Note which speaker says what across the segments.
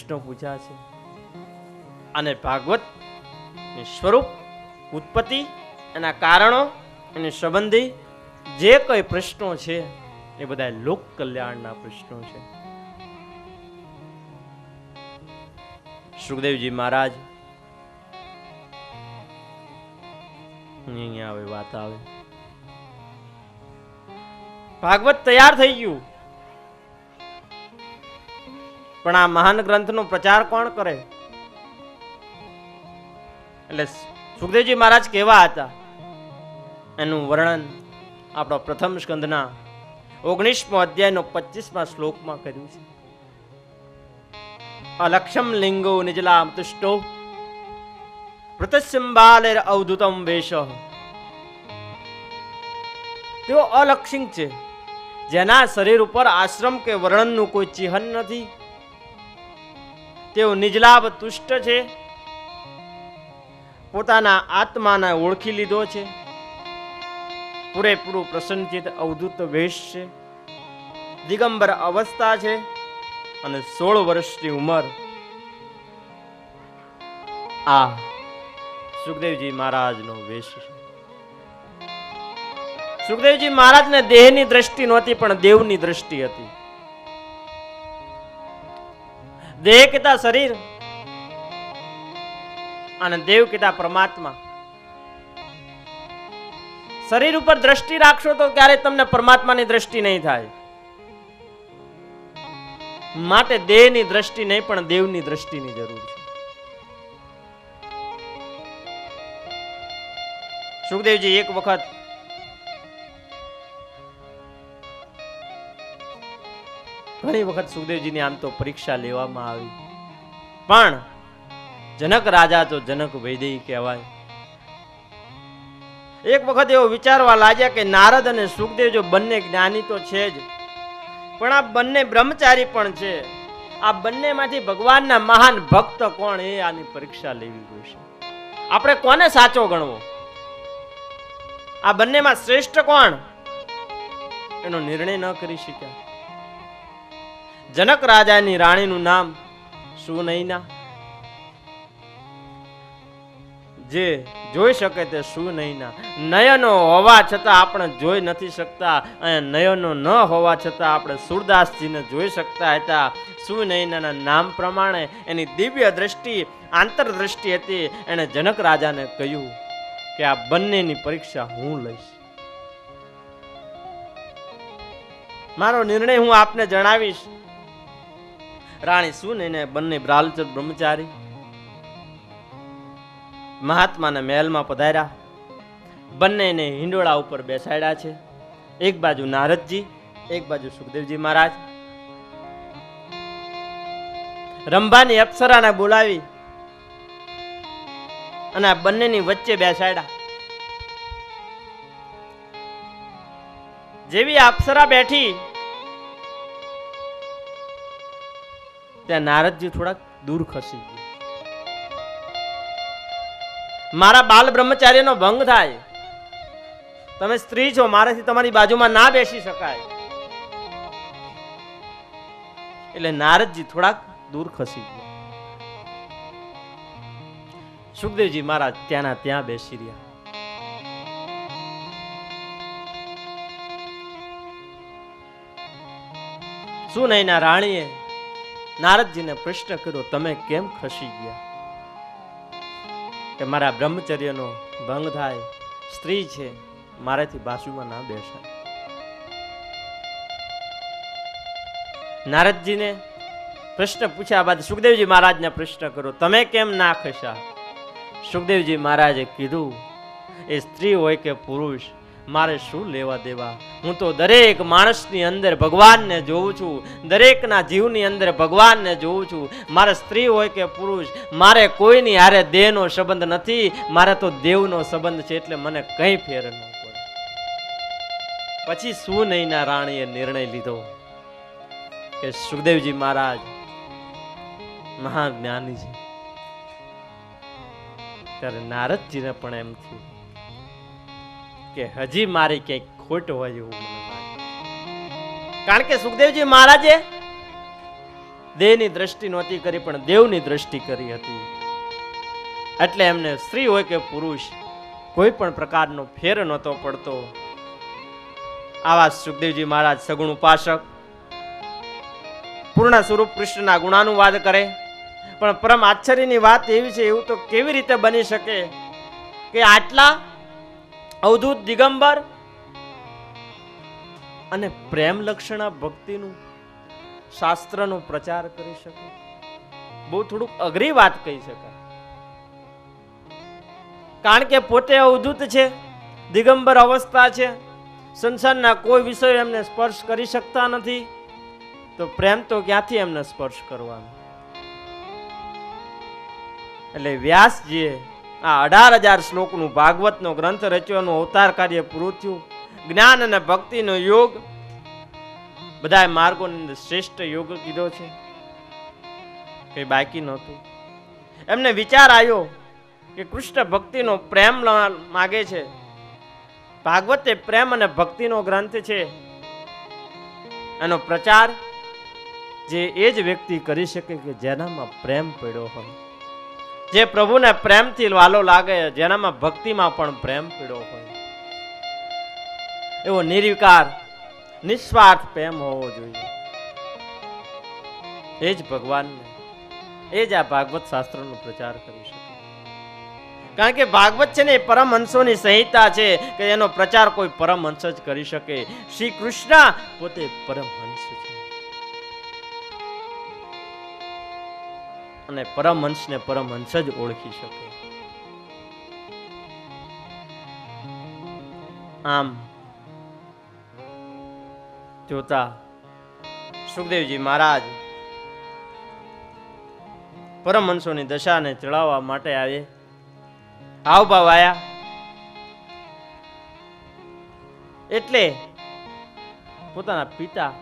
Speaker 1: પ્રશ્નો પૂછ્યા છે અને ભાગવત સ્વરૂપ, ઉત્પત્તિ, એના કારણો, એને સંબંધી જે કોઈ પ્રશ્નો છે એ બધા લોક કલ્યાણના પ્રશ્નો છે. સુખદેવજી મહારાજ અહીંયા આવે વાત આવે. ભાગવત તૈયાર થઈ ગયું, પણ આ મહાન ગ્રંથનો પ્રચાર કોણ કરે? એટલે સુખદેવજી મહારાજ કેવા હતા એનું વર્ણન આપણો પ્રથમ સ્કંદના 19મો અધ્યાયનો 25મા શ્લોકમાં કર્યું છે. અલક્ષમ લિંગો નિજલામ તુષ્ટો પ્રતસંબાલેર અવધૂતમ વેશ. તેઓ અલક્ષિંગ છે, જેના શરીર ઉપર આશ્રમ કે વર્ણનનું કોઈ ચિહ્ન નથી. તેઓ નિજલાભ તુષ્ટ છે, પોતાના આત્માને ઓળખી લીધો છે, પૂરેપૂરું પ્રસન્નચિત અવધૂત વેશ છે, દિગંબર અવસ્થા છે અને 16 વર્ષની ઉંમર. આ સુખદેવજી મહારાજનો વેશ છે. સુખદેવજી મહારાજને દેહની દ્રષ્ટિ નહોતી, પણ દેવની દ્રષ્ટિ હતી. દેહ કહેતા શરીર અને દેવ કહેતા પરમાત્મા. શરીર ઉપર દ્રષ્ટિ રાખશો તો ક્યારે તમને પરમાત્માની દ્રષ્ટિ નહીં થાય. માટે દેહની દ્રષ્ટિ નહીં, પણ દેવની દ્રષ્ટિની જરૂર છે. સુખદેવજી એક વખત ઘણી વખત સુખદેવજીની આમ તો પરીક્ષા લેવામાં આવી, પણ જનક રાજા તો જનક વૈદેહી કહેવાય. એક વખત એવો વિચારવા લાગ્યા કે નારદ અને સુખદેવ જો બંને જ્ઞાની તો છે જ, પણ આ બંને બ્રહ્મચારી પણ છે. આ બંનેમાંથી ભગવાનના મહાન ભક્ત કોણ, એ આની પરીક્ષા લેવી જોઈશે. આપણે કોને સાચો ગણવો, આ બંનેમાં શ્રેષ્ઠ કોણ, એનો નિર્ણય ન કરી શક્યા. જનક રાજાની રાણીનું નામ સુનૈના. જે જોઈ શકે તે સુનૈના. નયનો હોવા છતાં આપણે જોઈ નથી શકતા, અને નયનો ન હોવા છતાં આપણે સુરદાસજીને જોઈ શકતા હતા. સુનૈનાના નામ પ્રમાણે એની દિવ્ય દ્રષ્ટિ, આંતરદ્રષ્ટિ હતી. એણે જનક રાજાને કહ્યું કે આ બંનેની પરીક્ષા હું લઈશ. મારો નિર્ણય હું આપને જણાવીશ. રાણી સુનૈના બંને બ્રાલચંદ બ્રહ્મચારી મહાત્માના મહેલમાં પધાર્યા. બંનેને હિંડોળા ઉપર બેસાડ્યા છે. એક બાજુ નારદજી, એક બાજુ સુખદેવજી મહારાજ. રંભાની અપ્સરાને બોલાવી અને આ બંનેની વચ્ચે બેસાડ્યા. જેવી અપ્સરા બેઠી ત્યાં નારદજી થોડાક દૂર ખસી ગયા. મારા બાલ બ્રહ્મચાર્યનો ભંગ થાય, તમે સ્ત્રી છો, મારાથી તમારી બાજુમાં ના બેસી શકાય. એટલે નારદજી થોડાક દૂર ખસી ગયા. સુખદેવજી મહારાજ ત્યાંના ત્યાં બેસી રહ્યા. સુનૈના રાણીએ નારદજીને પ્રશ્ન કર્યો, તમે કેમ ખસી ગયા? કે મારા બ્રહ્મચર્યનો ભંગ થાય, સ્ત્રી છે, મારાથી બાજુમાં ના બેસાય. નારદજીને પ્રશ્ન પૂછ્યા બાદ સુખદેવજી મહારાજને પ્રશ્ન કર્યો, તમે કેમ ના ખસ્યા? સુખદેવજી મહારાજે કીધું, એ સ્ત્રી હોય કે પુરુષ, મારે શું લેવા દેવા? હું તો દરેક માણસની અંદર ભગવાનને જોઉં છું, દરેકના જીવની અંદર ભગવાનને જોઉં છું. મારે સ્ત્રી હોય કે પુરુષ, મારે કોઈની હારે દેહનો સંબંધ નથી, મારે તો દેવનો સંબંધ છે. એટલે મને કંઈ ફેર ન પડે. પછી સુનૈના રાણીએ નિર્ણય લીધો કે સુખદેવજી મહારાજ મહાજ્ઞાની છે. ત્યારે નારદજીને પણ એમ થયું કે હજી મારી ક્યાંક ખોટ હોય એવું મને લાગે. કારણ કે સુખદેવજી મહારાજે દેહની દ્રષ્ટિ નહોતી કરી, પણ દેવની દ્રષ્ટિ કરી હતી. એટલે એમને સ્ત્રી હોય કે પુરુષ કોઈ પણ પ્રકારનો ફેર નહોતો પડતો. આવા સુખદેવજી મહારાજ સગુણ ઉપાસક, પૂર્ણ સ્વરૂપ કૃષ્ણના ગુણાનુવાદ કરે. પણ પરમ આશ્ચર્યની વાત એવી છે, એવું તો કેવી રીતે બની શકે કે આટલા અવધૂત દિગંબર અને પ્રેમ લક્ષણા ભક્તિનું શાસ્ત્રનો પ્રચાર કરી શકે? બહુ થોડુંક અઘરી વાત કહી શકાય. કારણ કે પોતે અવધૂત છે, દિગંબર અવસ્થા છે, સંસારના કોઈ વિષય એમને સ્પર્શ કરી શકતા નથી, તો પ્રેમ તો ક્યાંથી એમને સ્પર્શ કરવાનો? એટલે વ્યાસજીએ આ 18,000 શ્લોકનું ભાગવતનો ગ્રંથ રચ્યોનું અવતાર કાર્ય પૂરું થયું. જ્ઞાન અને ભક્તિનો યોગ બધા માર્ગોની અંદર શ્રેષ્ઠ યોગ કીધો છે, કઈ બાકી નહોતું. એમને વિચાર આવ્યો કે કૃષ્ણ ભક્તિનો પ્રેમ માગે છે. ભાગવત એ પ્રેમ અને ભક્તિનો ગ્રંથ છે. એનો પ્રચાર જે એ જ વ્યક્તિ કરી શકે કે જેનામાં પ્રેમ પડ્યો હોય, જે પ્રભુને પ્રેમથી વાલો લાગે, જેનામાં ભક્તિમાં પણ પ્રેમ પડ્યો હોય, એવો નિર્વિકાર નિસ્વાર્થ પ્રેમ હોવો જોઈએ. એ જ ભગવાનને, એ જ આ ભાગવત શાસ્ત્રનો પ્રચાર કરી શકે. કારણ કે ભાગવત છે ને એ પરમહંસોની સંહિતા છે કે એનો પ્રચાર કોઈ પરમહંસ જ કરી શકે. શ્રી કૃષ્ણ પોતે પરમહંસ છે અને પરમહંસને પરમહંસ જ ઓળખી શકે. આમ જોતા સુખદેવજી મહારાજ પરમહંસોની દશાને ચડાવવા માટે આવે. હાવભાવ આયા એટલે પોતાના પિતા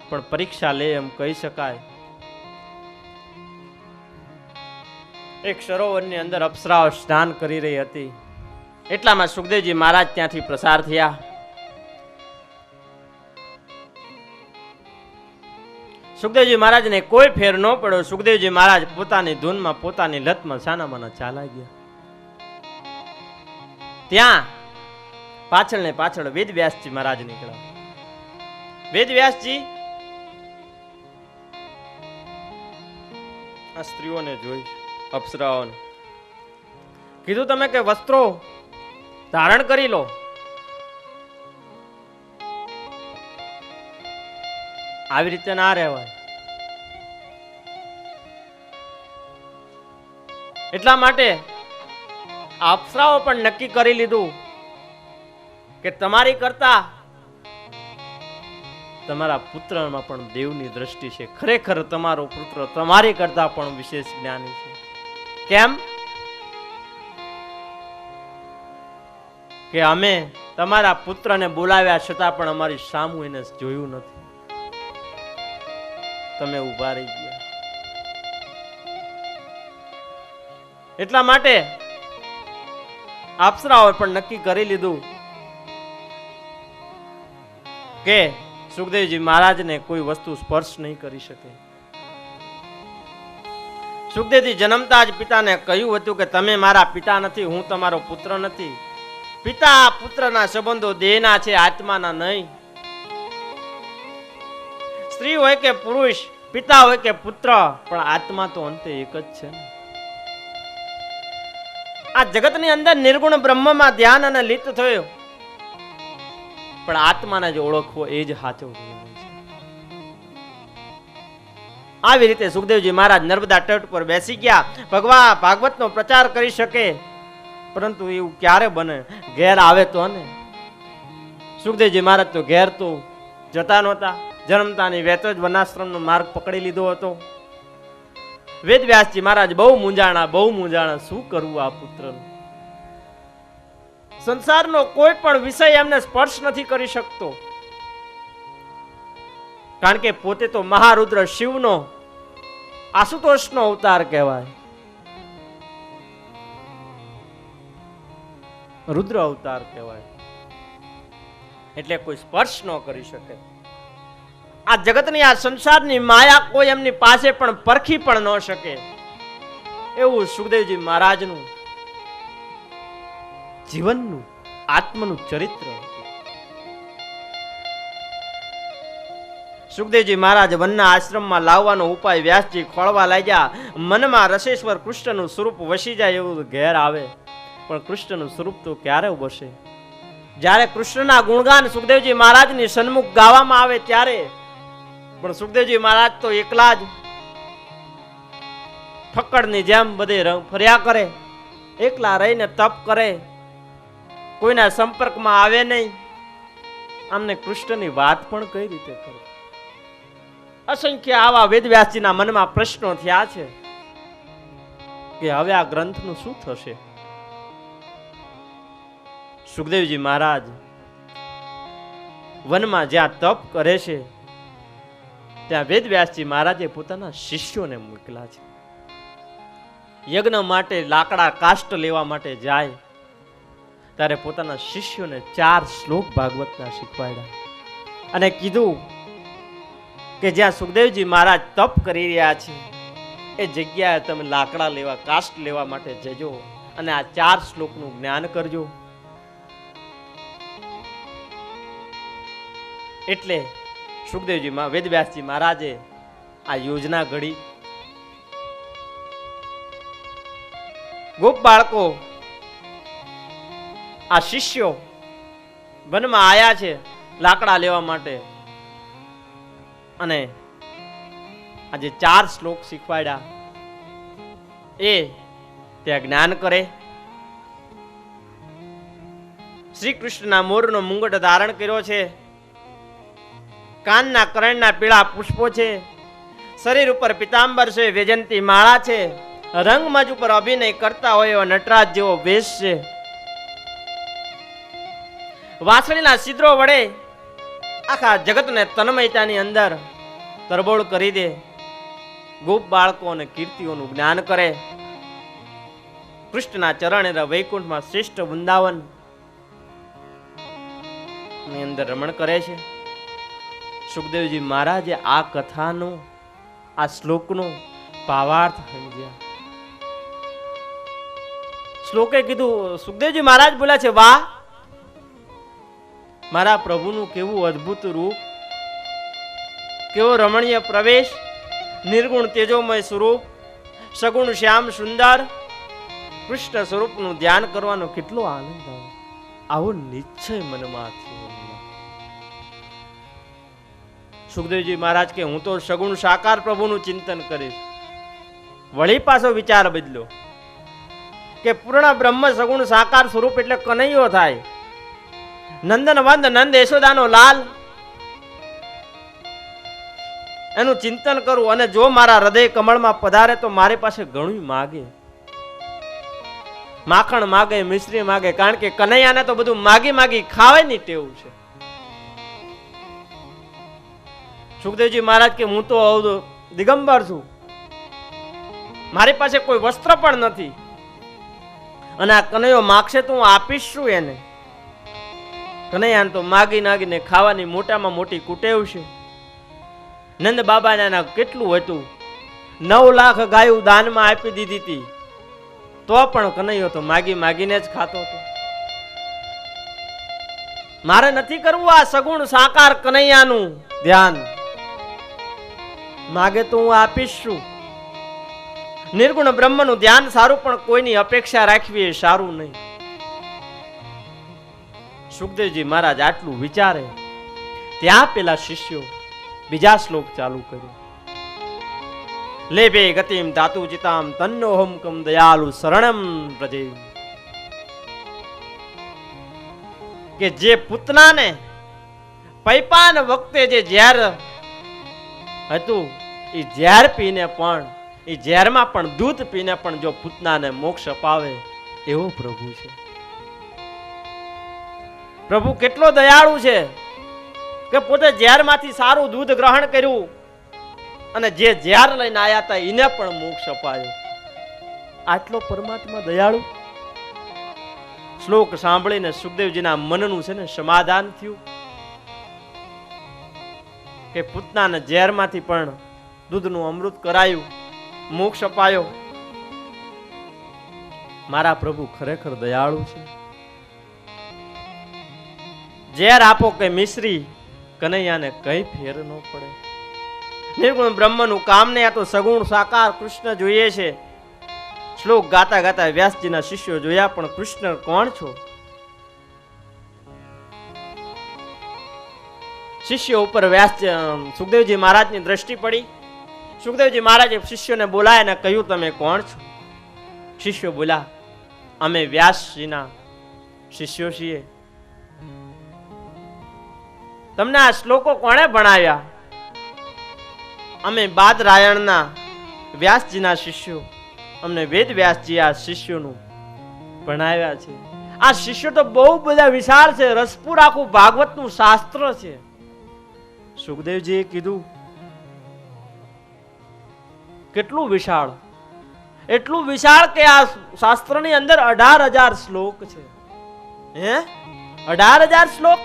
Speaker 1: પણ પરીક્ષા લે એમ કહી શકાય. એક સરોવરની અંદર અપ્સરાઓ સ્નાન કરી રહી હતી. એટલામાં સુખદેવજી મહારાજ ત્યાંથી પ્રસાર થયા. સુખદેવજી મહારાજને કોઈ ફેર ન પડ્યો. સુખદેવજી મહારાજ પોતાની ધૂનમાં, પોતાની લતમાં સાનામાના ચાલા ગયા. ત્યાં પાછળ ને પાછળ વેદવ્યાસજી મહારાજ નીકળ્યા. વેદવ્યાસજી આ સ્ત્રીઓને જોઈ, અપ્સરાઓને કીધું, તમે કે વસ્ત્રો ધારણ કરી લો. આવી રીતે ના રહેવાય. એટલા માટે અપ્સરાઓ પણ નક્કી કરી લીધું કે તમારી કરતા તમારા પુત્રમાં પણ દેવની દ્રષ્ટિ છે. ખરેખર તમારો પુત્ર તમારી કરતા પણ વિશેષ જ્ઞાની છે. કેમ કે અમે તમારા પુત્રને બોલાવ્યા છતાં પણ અમારી સામું એને જોયું નથી. તમે ઉભા રહી ગયા. એટલા માટે અપ્સરાઓએ પણ નક્કી કરી લીધું કે સુખદેવજી મહારાજને કોઈ વસ્તુ સ્પર્શ નહીં કરી શકે. સુખદેવજી જન્મતા જ પિતાને કહ્યું હતું કે તમે મારા પિતા નથી, હું તમારો પુત્ર નથી. પિતા પુત્રના સંબંધો દેહના છે, આત્માના નહીં. સ્ત્રી હોય કે પુરુષ, પિતા હોય કે પુત્ર, પણ આત્મા તો અંતે એક જ છે. આ જગતની અંદર નિર્ગુણ બ્રહ્મમાં ધ્યાન અને લીત થયો, પણ આત્માને જ ઓળખવો એ જ સાચો છે. આવી રીતે સુખદેવજી મહારાજ નર્મદા તટ પર બેસી ગયા. ભગવાન ભાગવતનો પ્રચાર કરી શકે, પરંતુ એવું ક્યારે બને? ઘેર આવે તો ને. સુખદેવજી મહારાજ તો ઘેર તો જતા નહોતા. જન્મતાની વેત જ વનાશ્રમનો માર્ગ પકડી લીધો હતો. વેદવ્યાસજી મહારાજ બહુ મૂંઝાણા. શું કરવું આ પુત્રનું? સંસારનો કોઈ પણ વિષય એમને સ્પર્શ નથી કરી શકતો. કારણ કે પોતે તો મહારુદ્ર શિવનો, આશુતોષનો અવતાર કહેવાય. રુદ્ર અવતાર કહેવાય. એટલે કોઈ સ્પર્શ ન કરી શકે. આ જગતની આ સંસારની માયા કોઈ એમની પાસે પણ પરખી પણ ન શકે એવું સુખદેવજી મહારાજનું જીવનનું આત્મનું ચરિત્ર. સુખદેવજી મહારાજ વનના આશ્રમમાં લાવવાનો ઉપાય વ્યાસજી ખોળવા લાગ્યા. મનમાં રસેશ્વર કૃષ્ણનું સ્વરૂપ વસી જાય એવું ઘેર આવે, પણ કૃષ્ણનું સ્વરૂપ તો ક્યારે વસે? જ્યારે કૃષ્ણના ગુણગાન સુખદેવજી મહારાજની સન્મુખ ગાવામાં આવે ત્યારે. પણ સુખદેવજી મહારાજ તો એકલા જ ફક્કડની જેમ બધે ફર્યા કરે, એકલા રહીને તપ કરે, કોઈના સંપર્કમાં આવે નહીં. આમને કૃષ્ણની વાત પણ કઈ રીતે કરે? અસંખ્ય આવા વેદવ્યાસજીના મનમાં પ્રશ્નો થયા છે કે હવે આ ગ્રંથનું શું થશે? સુખદેવજી મહારાજ વનમાં જ્યાં તપ કરે છે ત્યાં વેદવ્યાસજી મહારાજે પોતાના શિષ્યોને મોકલ્યા છે. યજ્ઞ માટે લાકડા કાષ્ટ લેવા માટે જાય ત્યારે પોતાના શિષ્યોને 4 શ્લોક ભાગવતના શીખવાડ્યા અને કીધું કે જ્યાં સુખદેવજી મહારાજ તપ કરી રહ્યા છે એ જગ્યાએ તમે લાકડા લેવા કાષ્ટ લેવા માટે જજો અને આ 4 શ્લોકનું જ્ઞાન કરજો. એટલે સુખદેવજી વેદવ્યાસજી મહારાજે આ યોજના ઘડી. ગોપ બાળકો આ શિષ્યો વનમાં આયા છે લાકડા લેવા માટે અને આજે 4 શ્લોક શીખવાડ્યા એ ત્યાં જ્ઞાન કરે. શ્રી કૃષ્ણના મોરનો મુંગટ ધારણ કર્યો છે, કાનના કરણના પીળા પુષ્પો છે, શરીર ઉપર પિતાંબર છે, વૈજયંતી માળા છે, રંગમંચ ઉપર અભિનય કરતા હોય એવો નટરાજ જેવો વેશ છે. વાંસળીના છિદ્રો વડે આખા જગતને તન્મયતાની અંદર તરબોળ કરી દે. ગોપ બાળકો અને કીર્તિઓનું જ્ઞાન કરે. કૃષ્ણના ચરણ વૈકુંઠમાં શ્રેષ્ઠ વૃંદાવન ની અંદર રમણ કરે છે. સુખદેવજી મહારાજે આ કથાનો આ શ્લોકનો ભાવાર્થ સમજ્યા. શ્લોકે કીધું, સુખદેવજી મહારાજ બોલ્યા છે, વાહ મારા પ્રભુનું કેવું અદ્ભુત રૂપ, કેવો રમણીય પ્રવેશ, નિર્ગુણ તેજોમય સ્વરૂપ, સગુણ શ્યામ સુંદર કૃષ્ણ સ્વરૂપનું ધ્યાન કરવાનો કેટલો આનંદ આવે. આવો નિશ્ચય મનમાં થયો. સુખદેવજી મહારાજ કે હું તો સગુણ સાકાર પ્રભુનું ચિંતન કરીશ. વળી પાછો વિચાર બદલ્યો કે પૂર્ણ બ્રહ્મ સગુણ સાકાર સ્વરૂપ એટલે કનૈયો થાય, નંદન વંદ નંદ યશોદાનો લાલ, એનું ચિંતન કરું અને જો મારા હૃદય કમળમાં પધારે તો મારી પાસે ઘણું માગે, માખણ માગે, મિશ્રી માગે, કારણ કે કનૈયાને તો બધું માગી માગી ખાવાની ટેવ છે. સુખદેવજી મહારાજ કે હું તો દિગંબર છું, મારી પાસે કોઈ વસ્ત્ર પણ નથી અને આ કનૈયો માગશે તો હું આપીશ શું એને? કનૈયાને તો માગી નાગીને ખાવાની મોટામાં મોટી કુટેવ છે. નંદ બાબાને કેટલું હતું, 9 લાખ ગાયું દાનમાં આપી દીધી હતી તો પણ કનૈયો તો માગી માગીને જ ખાતો હતો. મારે નથી કરવું આ સગુણ સાકાર કનૈયાનું ધ્યાન, માગે તો હું આપીશ શું? નિર્ગુણ બ્રહ્મનું ધ્યાન સારું પણ કોઈની અપેક્ષા રાખવી એ સારું નહીં. સુખદેવજી મહારાજ આટલું વિચારે ત્યાં પેલા શિષ્યો બીજા શ્લોક ચાલુ કર્યો. લેભે ગતિમ ધાતુ ચિતામ તન્નોહમ કમ દયાલુ શરણમ પ્રજે. કે જે પૂતનાને પૈપાન વખતે જે ઝેર હતું એ ઝેર પીને પણ, એ ઝેરમાં પણ દૂધ પીને પણ જો પૂતનાને મોક્ષ અપાવે એવો પ્રભુ છે. પ્રભુ કેટલો દયાળુ છે કે પોતે ઝેરમાંથી સારું દૂધ ગ્રહણ કર્યું અને જે ઝેર લઈને આયા હતા એને પણ મોક્ષ અપાયો. આટલો પરમાત્મા દયાળુ. શ્લોક સાંભળીને સુખદેવજીના મનનું છે ને સમાધાન થયું. કે પૂતનાને ઝેરમાંથી પણ દૂધનું અમૃત કરાયું, મોક્ષ અપાયો. મારા પ્રભુ ખરેખર દયાળુ છે. ઝેર આપો કે મિશ્રી, કનૈયાને કઈ ફેર ન પડે. નિર્ગુણ બ્રહ્મનું કામ ને આ તો સગુણ સાકાર કૃષ્ણ જોઈએ છે. શ્લોક ગાતા ગાતા વ્યાસજીના શિષ્યો જોયા, પણ કૃષ્ણ કોણ છો? શિષ્યો ઉપર સુખદેવજી મહારાજની દ્રષ્ટિ પડી. સુખદેવજી મહારાજે શિષ્યોને બોલાય અને કહ્યું, તમે કોણ છો? શિષ્યો બોલ્યા, અમે વ્યાસજીના શિષ્યો છીએ. તમને આ શ્લોકો કોણે ભણાવ્યા? અમે બાદરાયણના વ્યાસજીના શિષ્યો. અમને વેદ વ્યાસજી આ શિષ્યોનું ભણાવ્યા છે. આ શિષ્યો તો બહુ બધા વિશાળ છે, રસપુર આખું ભાગવતનું શાસ્ત્ર છે. સુખદેવજીએ કીધું, કેટલું વિશાળ? એટલું વિશાળ કે આ શાસ્ત્રની અંદર 18,000 શ્લોક છે. હે 18,000 શ્લોક?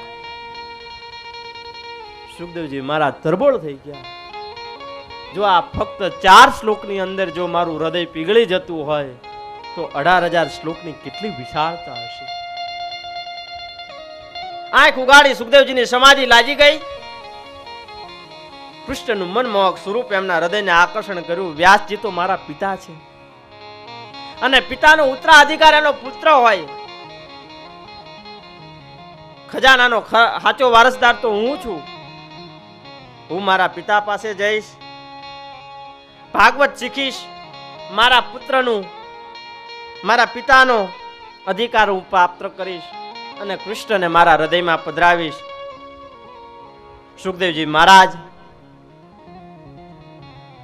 Speaker 1: સુખદેવજી મારા તરબોળ થઈ ગયા. જો આ ફક્ત 4 શ્લોકની અંદર જો મારું હૃદય પીગળી જતું હોય તો 18,000 શ્લોકની કેટલી વિશાળતા હશે. આંખ ઉગાડી સુખદેવજીની સમાધિ લાગી ગઈ. કૃષ્ણનું મનમોહક સ્વરૂપ એમના હૃદયને આકર્ષણ કર્યું. વ્યાસજી તો મારા પિતા છે અને પિતાનો ઉત્તરાધિકાર એનો પુત્ર હોય. ખજાનાનો સાચો વારસદાર તો હું છું. હું મારા પિતા પાસે જઈશ, ભાગવત શીખીશ, મારા પુત્રનું, મારા પિતાનો અધિકાર હું પ્રાપ્ત કરીશ અને કૃષ્ણને મારા હૃદયમાં પધરાવીશ. સુખદેવજી મહારાજ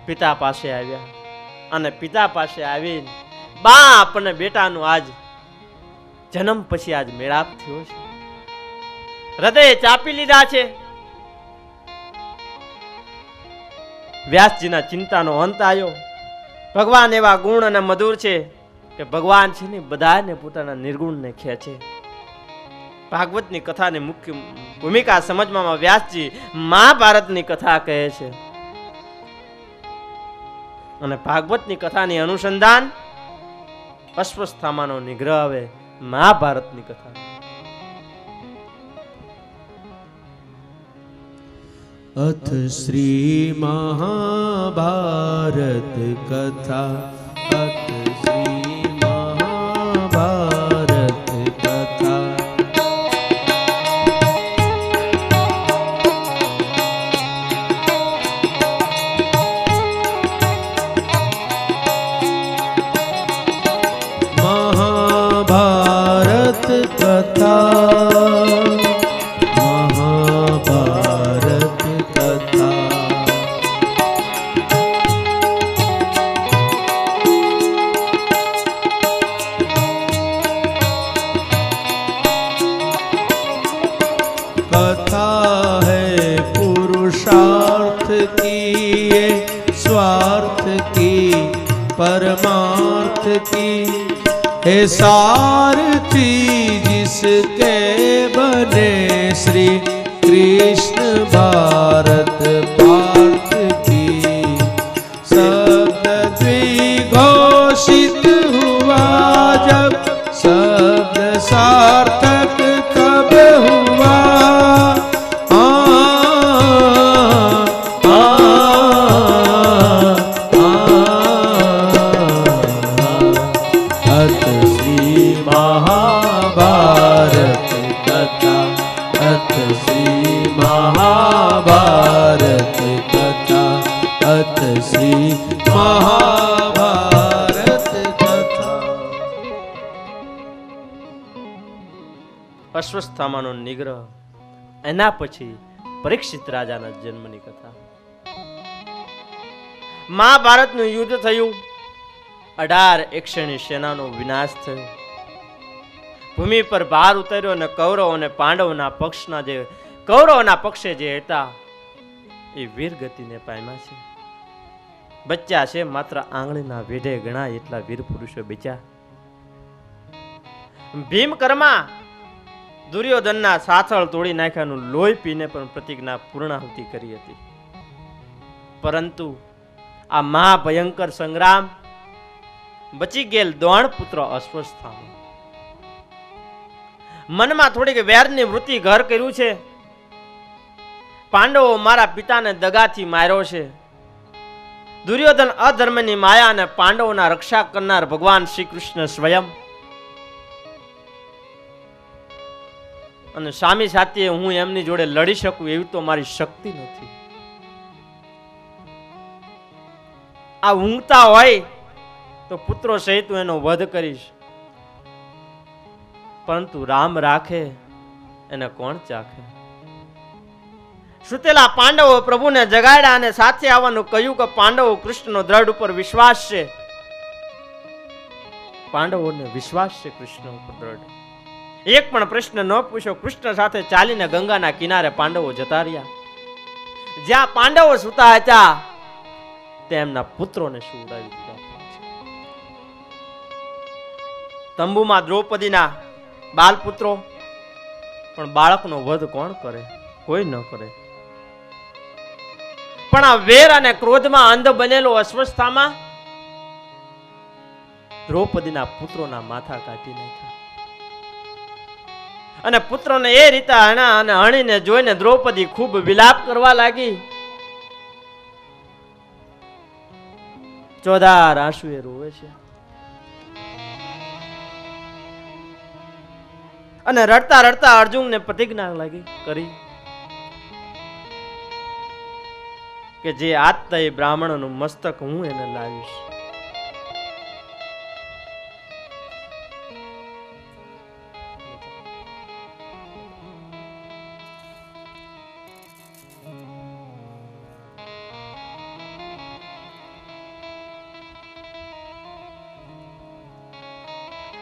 Speaker 1: પિતા પાસે આવ્યા અને પિતા પાસે આવીને બાપ અને બેટાનું આજ જન્મ પછી આજ મેળાપ થયો છે. હૃદય ચાપી લીધા છે. વ્યાસજીના ચિંતાનો અંત આવ્યો. ભગવાન એવા ગુણ અને મધુર છે કે ભગવાન છે ને બધાને પોતાના નિર્ગુણને ખેંચે. ભાગવતની કથાની મુખ્ય ભૂમિકા સમજવામાં વ્યાસજી મહાભારતની કથા કહે છે અને ભાગવતની કથાની અનુસંધાન અશ્વસ્થામાનો નિગ્રહ આવે મહાભારતની કથા.
Speaker 2: अथ श्री महाभारत कथा. अथ श्री महाभारत कथा. महाभारत कथा. कथा है पुरुषार्थ की, ये स्वार्थ की, परमार्थ की, हे सारथी जिसके बने श्री कृष्ण भारत पार्थ की. शब्द द्विघोषित हुआ जब, शब्द सार्थक कब हुआ. अथ श्री महाभारत कथा. अथ श्री महाभारत कथा. अथ श्री महाभारत कथा.
Speaker 1: અશ્વસ્થામાનો નિગ્રહ, એના પછી પરીક્ષિત રાજાના જન્મની કથા. મહાભારતનું યુદ્ધ થયું. 18 એક્ષણી સેનાનો વિનાશ થયો. ભૂમિ પર ભાર ઉતર્યો અને કૌરવ અને પાંડવના પક્ષના જે કૌરવના પક્ષે જે હતા એ વીર ગતિને પામ્યા છે. બચ્યા છે માત્ર આંગળીના વેઢે ગણાય એટલા વીર પુરુષો બચ્યા. ભીમકર્મા દુર્યોધનના સાથળ તોડી નાખ્યાનું લોહી પીને પણ પ્રતિજ્ઞા પૂર્ણાહુતિ કરી હતી. પરંતુ આ મહાભયંકર સંગ્રામ બચી ગયેલ દ્રોણ પુત્ર અશ્વસ્થામા મનમાં થોડીક વેરની વૃત્તિ ઘર કર્યું છે. પાંડવો મારા પિતાને દગાથી માર્યો છે. દુર્યોધન અધર્મની માયા અને પાંડવોના રક્ષા કરનાર ભગવાન શ્રી કૃષ્ણ સ્વયં, અને સામી સાથે હું એમની જોડે લડી શકું એવી તો મારી શક્તિ નથી. આ ઊંઘતા હોય તો પુત્રો સહિત હું એનો વધ કરીશ, પરંતુ રામ રાખે એને કોણ ચાખે? સુતેલા પાંડવો પ્રભુને જગાડ્યા અને સાથે આવવાનું કહ્યું કે પાંડવો કૃષ્ણનો દ્રઢ ઉપર વિશ્વાસ છે. પાંડવોને વિશ્વાસ છે કૃષ્ણ ઉપર દ્રઢ. એક પણ પ્રશ્ન ન પૂછ્યો. કૃષ્ણ સાથે ચાલીને ગંગાના કિનારે પાંડવો જતા રહ્યા. જ્યાં પાંડવો સુતા હતા તેમના પુત્રોને સુવડાવી દીધા. તંબુમાં દ્રૌપદીના બાલપુત્રો, પણ બાળકનો વધ કોણ કરે? કોઈ ન કરે. પણ આ વેર અને ક્રોધમાં અંધ બનેલો અશ્વસ્થામા દ્રૌપદીના પુત્રોના માથા કાપી નાખ્યા. અને પુત્રોને એ રીતે હણા અને હણીને જોઈને દ્રૌપદી ખૂબ વિલાપ કરવા લાગી. ચોધાર આંસુએ રોવે છે અને રડતા રડતા અર્જુનને પ્રતિજ્ઞા લાગી કરી કે જે આત્તય બ્રાહ્મણનું મસ્તક હું એને લાવીશ.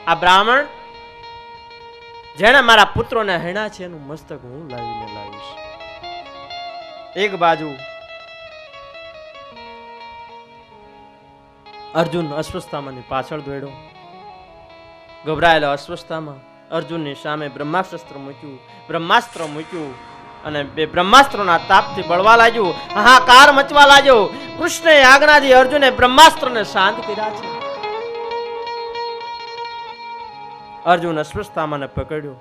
Speaker 1: આ બ્રાહ્મણ જેણે મારા પુત્રોને હેણા છે એનું મસ્તક હું લાવીને લાવીશ. એક બાજુ અર્જુન અશ્વસ્થામાની પાછળ દોડ્યો. ગભરાયેલો અશ્વસ્થામા અર્જુનની સામે બ્રહ્માસ્ત્ર મૂક્યું અને બે બ્રહ્માસ્ત્રોના તાપથી બળવા લાગ્યું. હાહાકાર મચવા લાગ્યો. કૃષ્ણએ આજ્ઞાથી અર્જુને બ્રહ્માસ્ત્રને શાંત કર્યા છે. અર્જુન અશ્વસ્થામાને પકડ્યો.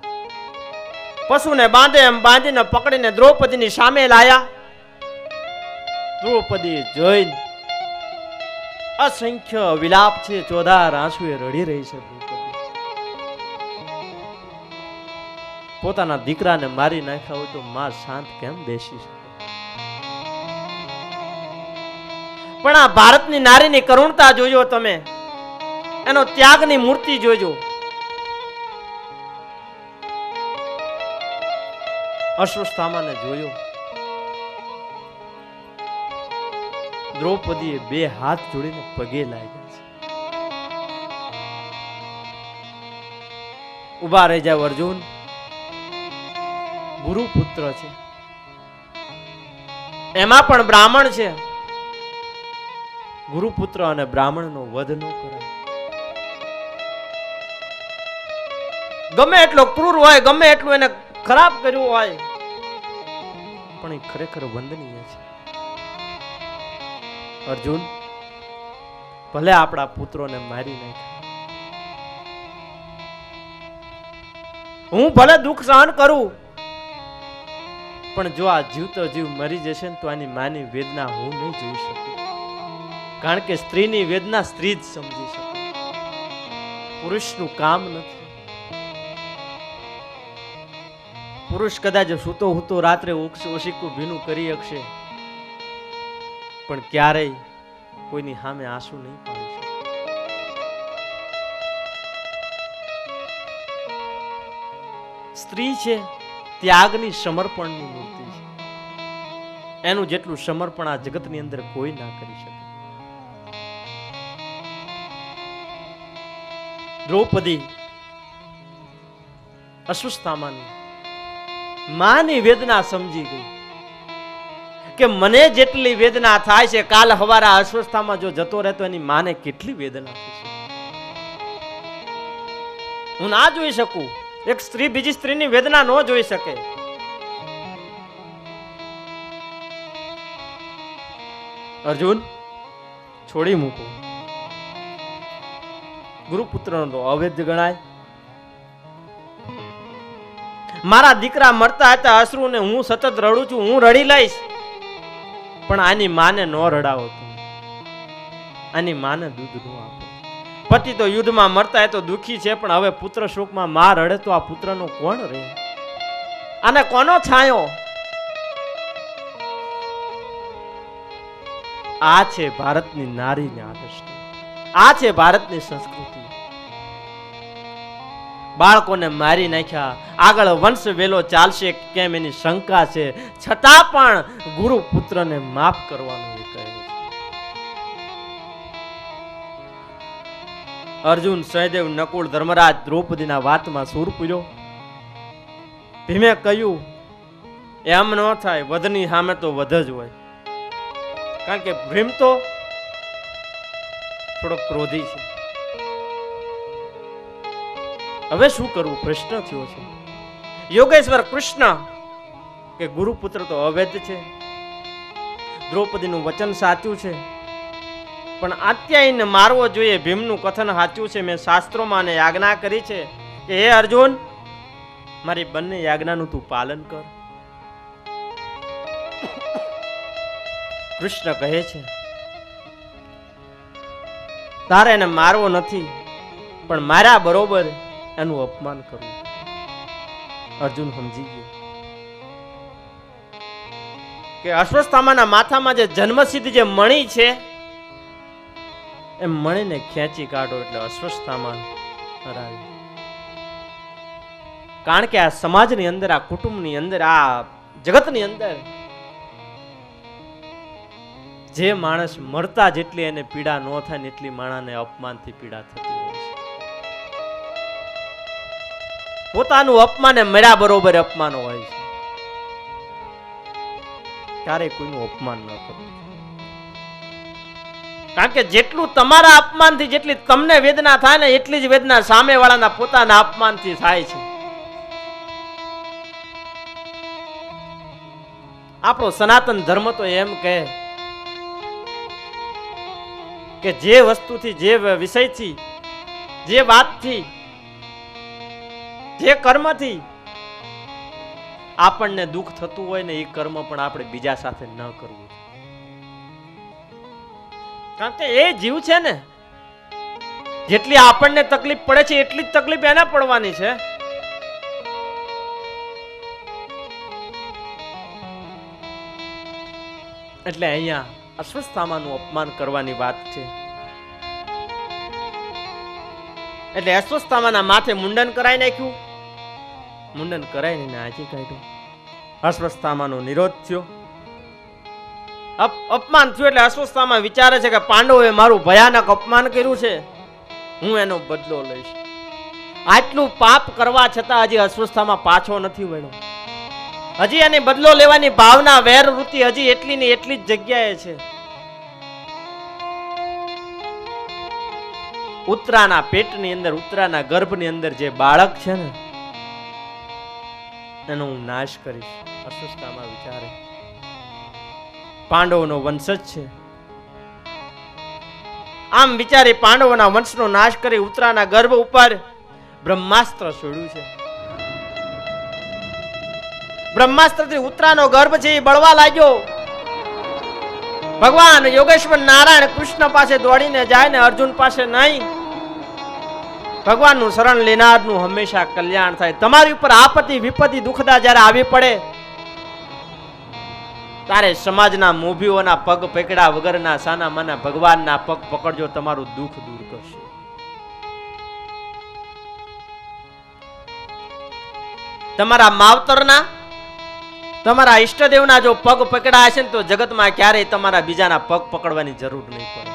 Speaker 1: પશુને બાંધે એમ બાંધીને પકડીને દ્રૌપદીની સામે લાયા. દ્રૌપદી જોઈને અસંખ્ય વિલાપ છે. ચોધાર આંસુએ રડી રહી છે. પોતાના દીકરાને મારી નાખ્યા હોય તો માં શાંત કેમ બેસી શકે? પણ આ ભારતની નારીની કરુણતા જોજો તમે, એનો ત્યાગની મૂર્તિ જોજો. અશ્વસ્થામાને જોયો. દ્રૌપદીએ બે હાથ જોડીને પગે લાગ્યા છે. ઉભા રહી જાવ અર્જુન, ગુરુપુત્ર છે, એમાં પણ બ્રાહ્મણ છે. ગુરુપુત્ર અને બ્રાહ્મણનો વધ ન કરાય. ગમે એટલો ક્રૂર હોય, ગમે એટલું એને ખરાબ કર્યું હોય, પણ એ ખરેખર વંદનીય છે. અર્જુન, ભલે આપણા પુત્રોને મારી નાખ્યા, હું ભલે દુઃખ સહન કરું, પણ જો આ જીવતો જીવ મરી જશે ને તો આની માની વેદના હું નહીં જોઈ શકું. કારણ કે સ્ત્રીની વેદના સ્ત્રી જ સમજી શકે, પુરુષનું કામ નથી. પુરુષ કદાચ સૂતો હૂતો રાત્રે ઓશિકું ભીનું કરી શકશે, પણ ક્યારેય કોઈની સામે આંસુ નહીં પાડી શકે. સ્ત્રી છે ત્યાગની, સમર્પણની મૂર્તિ છે. એનું જેટલું સમર્પણ આ જગતની અંદર કોઈ ના કરી શકે. દ્રૌપદી અશ્વસ્થામાની માની વેદના સમજી ગઈ કે મને જેટલી વેદના થાય છે, કાલ હવારે અશ્વસ્થામાં જો જતો રહે તો એની માને કેટલી વેદના થશે. હું ના જોઈ શકું. એક સ્ત્રી બીજી સ્ત્રીની વેદના ન જોઈ શકે. અર્જુન છોડી મૂકો. ગુરુપુત્રનો તો અવૈધ ગણાય. મારા દીકરા મરતા હતા અશ્રુને હું સતત રડું છું, હું રડી લઈશ, પણ આની માને ન રડાવો. આની માને દૂધ ન આપો. પતિ તો યુદ્ધમાં મરતા એ તો દુખી છે, પણ હવે પુત્ર શોકમાં માં રડે તો આ પુત્રનો કોણ રહે? આને કોનો છાયો? આ છે ભારતની નારીની આદર્શ, આ છે ભારતની સંસ્કૃતિ. બાળકોને મારી નાખ્યા, આગળ વંશ વેલો ચાલશે કેમ એની શંકા છે, છતાં પણ ગુરુ પુત્રને માફ કરવાનું એ કહે છે. અર્જુન, સહદેવ, નકુળ, ધર્મરાજ, દ્રૌપદીના વાતમાં સૂર પૂર્યો. ભીમે કહ્યું એમ ન થાય, વધની સામે તો વધ જ હોય. કારણ કે ભીમ તો થોડો ક્રોધી છે. હવે શું કરવું પ્રશ્ન થયો છે. યોગેશ્વર કૃષ્ણ કે ગુરુપુત્ર તો અવૈધ છે, દ્રૌપદીનું વચન સાચું છે, પણ અત્યાઈને મારવો જોઈએ. ભીમનું કથન સાચું છે. મેં શાસ્ત્રોમાં યાજ્ઞા કરી છે કે હે અર્જુન, મારી બંને યાજ્ઞાનું તું પાલન કર. કૃષ્ણ કહે છે તારે એને મારવો નથી, પણ મારા બરોબર એનું અપમાન કરવું. અર્જુન સમજી ગયો કે અશ્વત્થામાના માથામાં જે જન્મસિદ્ધ જે મણી છે એ મણીને ખેંચી કાઢો એટલે અશ્વત્થામા હરાવે. કારણ કે આ સમાજની અંદર, આ કુટુંબની અંદર, આ જગતની અંદર જે માણસ મરતા જેટલી એને પીડા ન થાય ને એટલી માણસને અપમાનથી પીડા થતી હોય છે. પોતાનું અપમાન એ મર્યા બરોબર અપમાન હોય છે. ક્યારેય કોઈનું અપમાન ન કરવું. કારણ કે જેટલું તમારા અપમાનથી જેટલી તમને વેદના થાય ને એટલી જ વેદના સામેવાળાના પોતાના અપમાનથી થાય છે. આપણો સનાતન ધર્મ તો એમ કહે કે જે વસ્તુથી, જે વિષયથી, જે વાતથી, જે કર્મથી આપણને દુઃખ થતું હોય ને એ કર્મ પણ આપણે બીજા સાથે ન કરવું. કારણ કે એ જીવ છે ને, જેટલી આપણને તકલીફ પડે છે એટલી જ તકલીફ એને પડવાની છે. એટલે અહીંયા અશ્વત્થામાનું અપમાન કરવાની વાત છે. એટલે અશ્વત્થામાના માથે મુંડન કરાઈ નાખ્યું. મુંડન કરાઈને નાચી કાઢ્યું. અશ્વત્થામાનો નિરોધ થયો. અપમાન થયું એટલે અશ્વત્થામા વિચારે છે કે પાંડવોએ મારું ભયાનક અપમાન કર્યું છે, હું એનો બદલો લઈશ. આટલું પાપ કરવા છતાં હજી અશ્વત્થામા પાછો નથી વળ્યો. હજી એની બદલો લેવાની ભાવના, વેર વૃત્તિ હજી એટલી ને એટલી જ જગ્યાએ છે. ઉત્તરાના પેટની અંદર, ઉત્તરાના ગર્ભની અંદર જે બાળક છે ને એનો હું નાશ કરીશ. અશ્વત્થામા વિચારે પાંડવોનો વંશજ છે, આમ વિચારી પાંડવોના વંશનો નાશ કરી ઉત્તરાના ગર્ભ ઉપર બ્રહ્માસ્ત્ર છોડ્યું છે. બ્રહ્માસ્ત્રથી ઉત્તરાનો ગર્ભ છે એ બળવા લાગ્યો. ભગવાન યોગેશ્વર નારાયણ કૃષ્ણ પાસે દોડીને જાય ને અર્જુન પાસે નહીં. ભગવાનનું શરણ લેનારનું હંમેશા કલ્યાણ થાય. તમારી ઉપર આપત્તિ વિપત્તિ દુઃખદા જ્યારે આવી પડે તારે સમાજના મોભીઓના પગ પકડા વગરના સાના માના ભગવાનના પગ પકડજો, તમારું દુઃખ દૂર કરશે. તમારા માવતરના, તમારા ઈષ્ટદેવના જો પગ પકડા હશે ને તો જગતમાં ક્યારેય તમારા બીજાના પગ પકડવાની જરૂર નહીં પડે.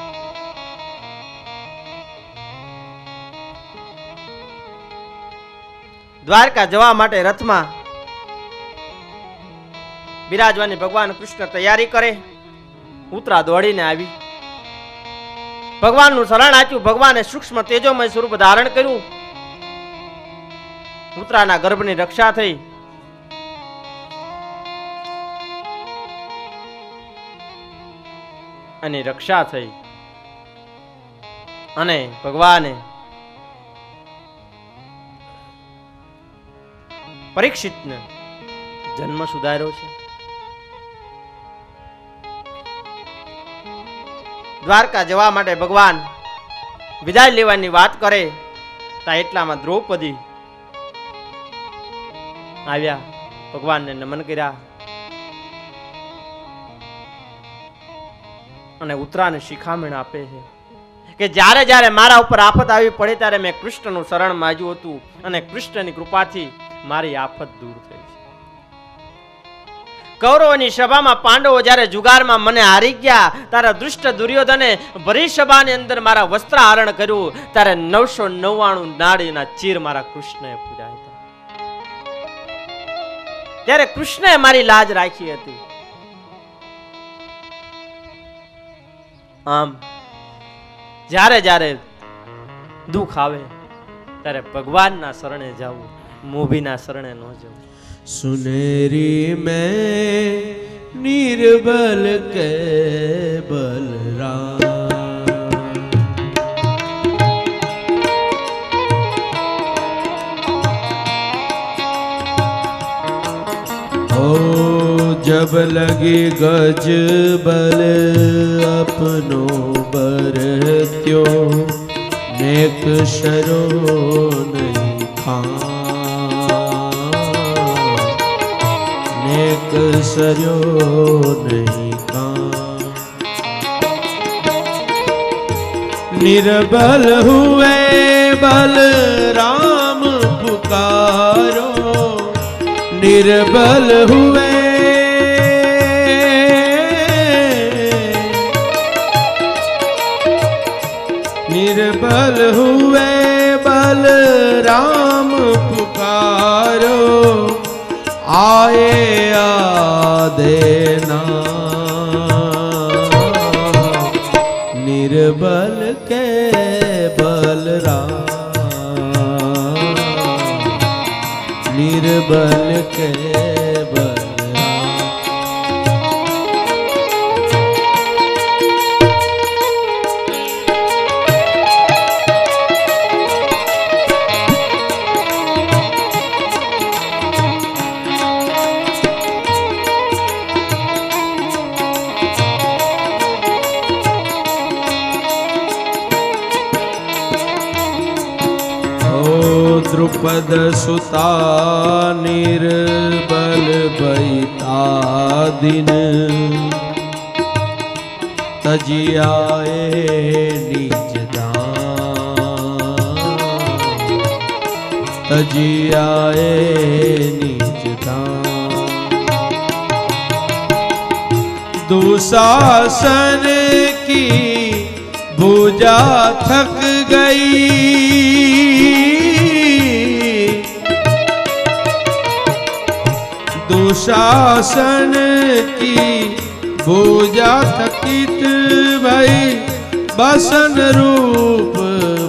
Speaker 1: દ્વારકા જવા માટે રથમાં બિરાજવાની ભગવાન કૃષ્ણ તૈયારી કરે. ઉત્તરા દોડીને આવી, ભગવાનનું શરણ આપ્યું. ભગવાને સૂક્ષ્મ તેજોમય સ્વરૂપ ધારણ કર્યું. ઉત્તરાના ગર્ભની રક્ષા થઈ. એની રક્ષા થઈ અને ભગવાને પરીક્ષિતને જન્મ સુધાર્યો છે. દ્વારકા જવા માટે ભગવાન વિદાય લેવાની વાત કરે તા એટલામાં દ્રૌપદી આવ્યા, ભગવાનને નમન કર્યા અને ઉત્તરાને શિખામણ આપે છે કે જ્યારે જ્યારે મારા ઉપર આફત આવી પડે ત્યારે મેં કૃષ્ણનું શરણ માંગ્યું હતું અને કૃષ્ણની કૃપાથી મારી આફત દૂર થઈ છે. કૌરવોની સભામાં પાંડવો જ્યારે જુગારમાં મને હારી ગયા ત્યારે દુષ્ટ દુર્યોધને ભરી સભાની અંદર મારા વસ્ત્રહરણ કર્યું ત્યારે 999 નાડીના ચીર મારા કૃષ્ણએ પૂર્યા હતા. ત્યારે કૃષ્ણએ મારી લાજ રાખી હતી. આમ જ્યારે જ્યારે દુઃખ આવે ત્યારે ભગવાનના શરણે જવું, મોભીના શરણે ન જવું.
Speaker 2: सुनेरी में निर्बल के बलराम ओ जब लगी गज बल अपनो बरत्यो नेक शरो नहीं खा एक सरयो नहीं का निर्बल हुए बलराम पुकारो निर्बल हुए निर्बल हुए बलराम पुकारो आए आदेना निर्बल के बलराम निर्बल के द्रुपद सुता निर्बल बैता दिन तजियाए निज दान तजियाए निज दान दुशासन की भुजा थक गई दुशासन की भुजा थकित भई बसन रूप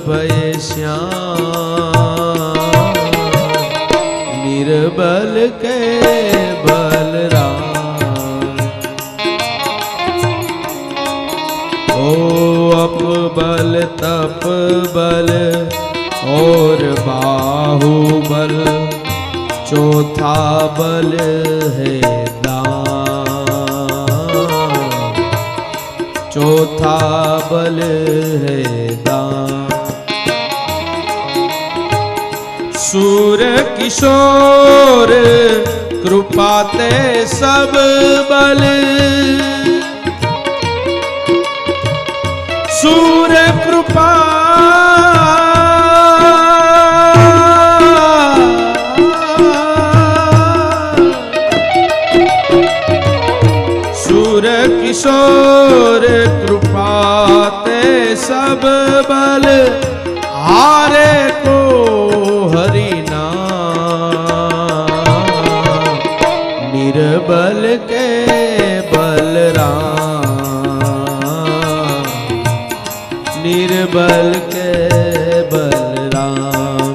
Speaker 2: भय श्याम निर्बल के बलराम ओ अप बल तप बल और बाहुबल चौथा बल है दान चौथा बल है दान सूर किशोर कृपाते सब बल सूर कृपा किशोर कृपाते सब बल हारे को हरिना निर्बल के बलराम निर्बल के बलराम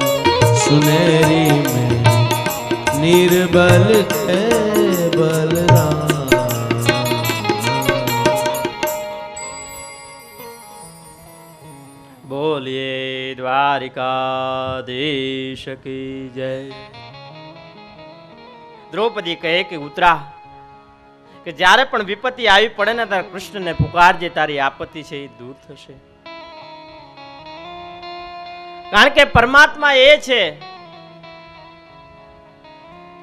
Speaker 2: सुनेरी में निर्बल के बलराम
Speaker 1: બોલીએ દ્વારિકાધીશ કી જય. દ્રૌપદી કહે કે ઉતરા, કે જ્યારે પણ વિપત્તિ આવી પડે ને ત્યારે કૃષ્ણને પુકારજે, તારી આપત્તિ છે એ દૂર થશે. કારણ કે પરમાત્મા એ છે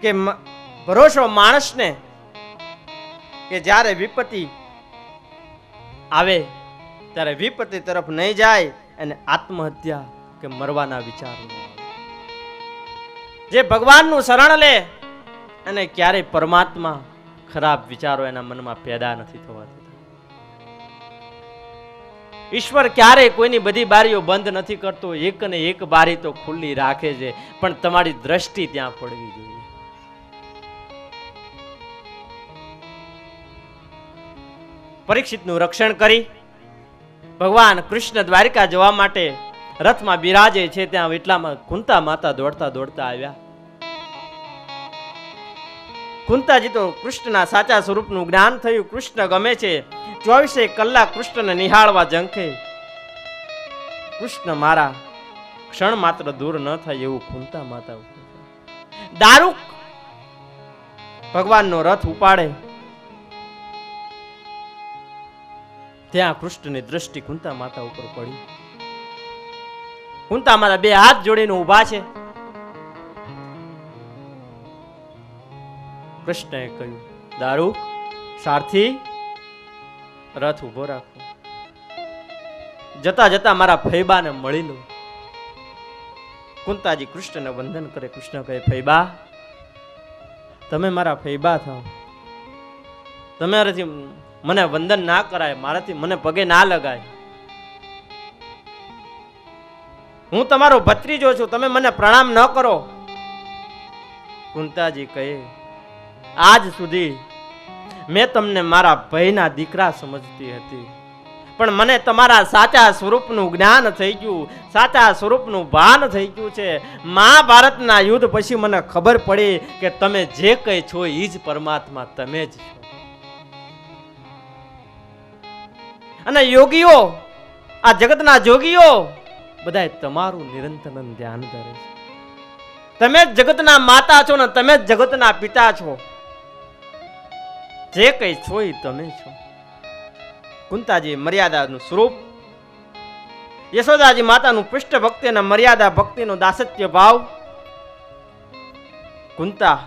Speaker 1: કે ભરોસો માણસને કે જ્યારે વિપત્તિ આવે ત્યારે વિપત્તિ તરફ નહીં જાય અને આત્મહત્યા કે મરવાના વિચારો. જે ભગવાનનું શરણ લે અને ક્યારેય પરમાત્મા ખરાબ વિચારો એના મનમાં પેદા નથી થવા દેતા. ઈશ્વર ક્યારેય કોઈની બધી બારીઓ બંધ નથી કરતો, એક ને એક બારી તો ખુલ્લી રાખે છે, પણ તમારી દ્રષ્ટિ ત્યાં પડવી જોઈએ. પરીક્ષિતનું રક્ષણ કરી ભગવાન કૃષ્ણ દ્વારિકા જવા માટે રથમાં બિરાજે છે. ત્યાં એટલામાં કુંતા માતા દોડતા દોડતા આવ્યા. કુંતાજી તો કૃષ્ણના સાચા સ્વરૂપનું જ્ઞાન થયું, કૃષ્ણ ગમે છે, 24 કલાક કૃષ્ણને નિહાળવા ઝંખે. કૃષ્ણ મારા ક્ષણ માત્ર દૂર ન થાય એવું કુંતા માતા. દારૂક ભગવાનનો રથ ઉપાડે ત્યાં કૃષ્ણની દ્રષ્ટિ કુંતા માતા ઉપર પડી. કુંતા માતા બે હાથ જોડીને ઊભા છે. કૃષ્ણએ કહ્યું, દારૂક સારથી રથ ઉભો રાખો, જતા જતા મારા ફૈબાને મળી લો. કુંતાજી કૃષ્ણને વંદન કરે. કૃષ્ણ કહે, ફૈબા તમે મારા ફૈબા થાઓ, તમારાથી મને વંદન ના કરાય, મારાથી મને પગે ના લગાય. હું તમારો ભત્રીજો છું, તમે મને પ્રણામ ન કરો. કુંતાજી કહે, આજ સુધી મેં તમને મારા ભયના દીકરા સમજતી હતી, પણ મને તમારા સાચા સ્વરૂપનું જ્ઞાન થઈ ગયું, સાચા સ્વરૂપનું ભાન થઈ ગયું છે. મહાભારતના યુદ્ધ પછી મને ખબર પડી કે તમે જે કઈ છો એ જ પરમાત્મા તમે જ છો. અને યોગીઓ, આ જગતના જોગીઓ બધા તમારું નિરંતર ધ્યાન ધરે છે. તમે જ જગતના માતા છો ને તમે જ જગતના પિતા છો. જે કઈ છો એ તમે છો. કુંતાજી મર્યાદાનું સ્વરૂપ, યશોદાજી માતાનું પૃષ્ઠ ભક્તિ અને મર્યાદા ભક્તિનો દાસત્ય ભાવ. કુંતા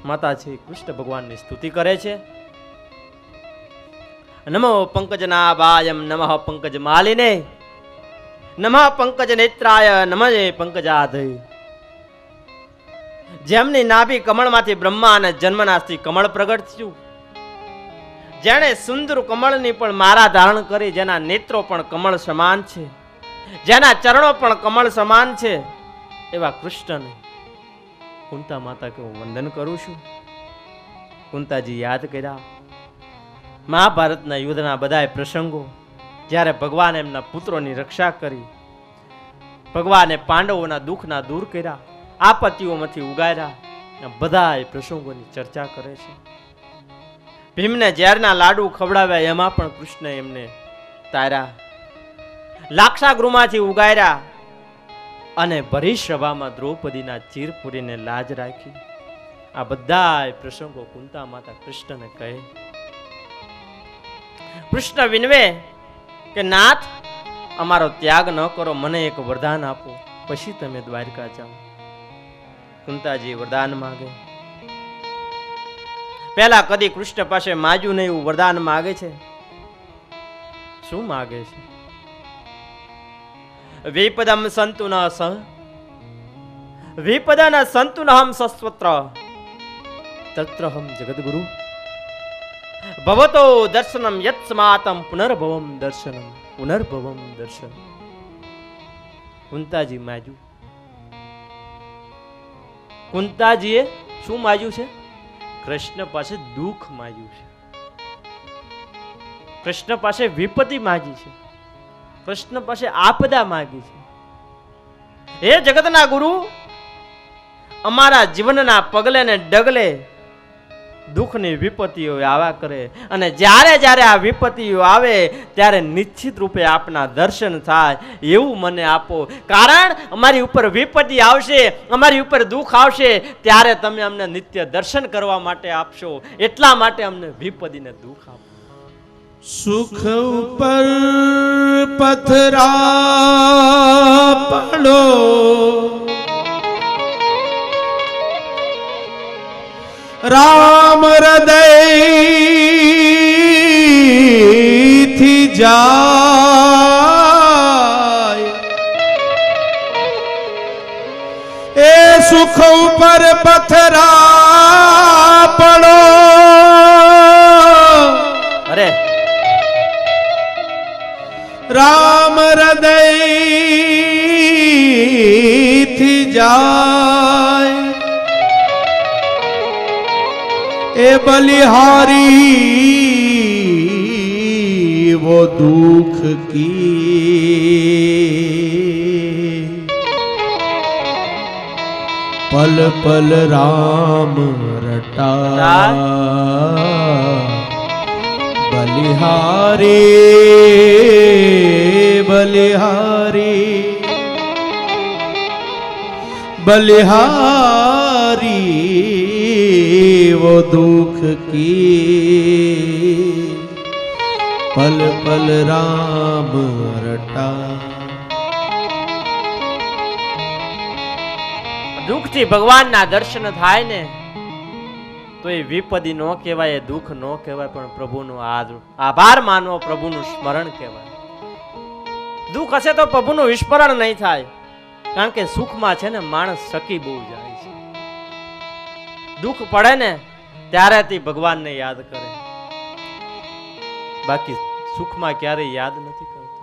Speaker 1: માતા છે કૃષ્ણ ભગવાનની સ્તુતિ કરે છે. નમો પંકજનાભાયમ નમઃ પંકજ માલિને નમઃ પંકજ નેત્રાય નમઃ પંકજાધય. જેમની નાભી કમળમાંથી બ્રહ્મા અને જન્મનાથી કમળ પ્રગટ થયું, જેણે સુંદર કમળની પણ મારા ધારણ કરી, જેના નેત્રો પણ કમળ સમાન છે, જેના ચરણો પણ કમળ સમાન છે, એવા કૃષ્ણને કુંતા માતા કે હું વંદન કરું છું. કુંતાજી યાદ કર્યા મહાભારતના યુદ્ધના બધા પ્રસંગો, જ્યારે ભગવાન એમના પુત્રોની રક્ષા કરી, ભગવાને પાંડવોના દુઃખના દૂર કર્યા, આપત્તિઓમાંથી ઉગાર્યા, બધા પ્રસંગોની ચર્ચા કરે છે. ભીમને ઝેરના લાડુ ખવડાવ્યા, એમાં પણ કૃષ્ણ એમને તાર્યા, લાક્ષાગૃહમાંથી ઉગાર્યા અને ભરી સભામાં દ્રૌપદીના ચીર પૂરીને લાજ રાખી. આ બધા પ્રસંગો કુંતા માતા કૃષ્ણને કહે. કૃષ્ણ વિનવે કે નાથ, અમારો ત્યાગ ન કરો, મને એક વરદાન આપો, પછી તમે દ્વારકા જાઓ. કુંતાજી વરદાન માગે. પહેલા કદી કૃષ્ણ પાસે માગ્યું નહીં એવું વરદાન માગે છે. શું માગે છે? વિપદમ સંતુ ન સ વિપદન સંતુ નહમ સસ્વત્ર તત્રહમ જગદગુરુ ભવતો દર્શનમ યત્સ્માતમ પુનર્ભવમ દર્શનમ પુનર્ભવમ દર્શન. કુંતાજી માગ્યું. કુંતાજીએ શું માગ્યું છે? કૃષ્ણ પાસે દુઃખ માગ્યું છે, કૃષ્ણ પાસે વિપત્તિ માગી છે, કૃષ્ણ પાસે આપદા માગી છે. હે જગતના ગુરુ, અમારા જીવનના પગલે ને ડગલે દુઃખની વિપત્તિઓ આવ્યા કરે અને જ્યારે જ્યારે આ વિપત્તિઓ આવે ત્યારે નિશ્ચિત રૂપે આપના દર્શન થાય એવું મને આપો. કારણ અમારી ઉપર વિપત્તિ આવશે, અમારી ઉપર દુઃખ આવશે ત્યારે તમે અમને નિત્ય દર્શન કરવા માટે આપશો. એટલા માટે અમને વિપત્તિને દુઃખ આપો.
Speaker 2: સુખ ઉપર પથરા પડો, રામ હૃદયથી જાય. એ સુખ ઉપર પથરા પડો.
Speaker 1: અરે
Speaker 2: રામ હૃદયથી જાય. ए बलिहारी वो दुख की पल पल राम रटा. बलिहारी बलिहारी बलिहारी वो दुख की पल पल राम रटा.
Speaker 1: દુઃખથી ભગવાનના દર્શન થાય ને તો એ વિપત્તિ નો કહેવાય, એ દુઃખ નો કહેવાય, પણ પ્રભુનો આભાર માનવો, પ્રભુનું સ્મરણ કહેવાય. દુઃખ હશે તો પ્રભુનું વિસ્મરણ નહીં થાય, કારણ કે સુખમાં છે ને માણસ સકી બહુ જાય છે. દુઃખ પડે ને ત્યારે તે ભગવાનને યાદ કરે, બાકી સુખમાં ક્યારેય યાદ નથી કરતો.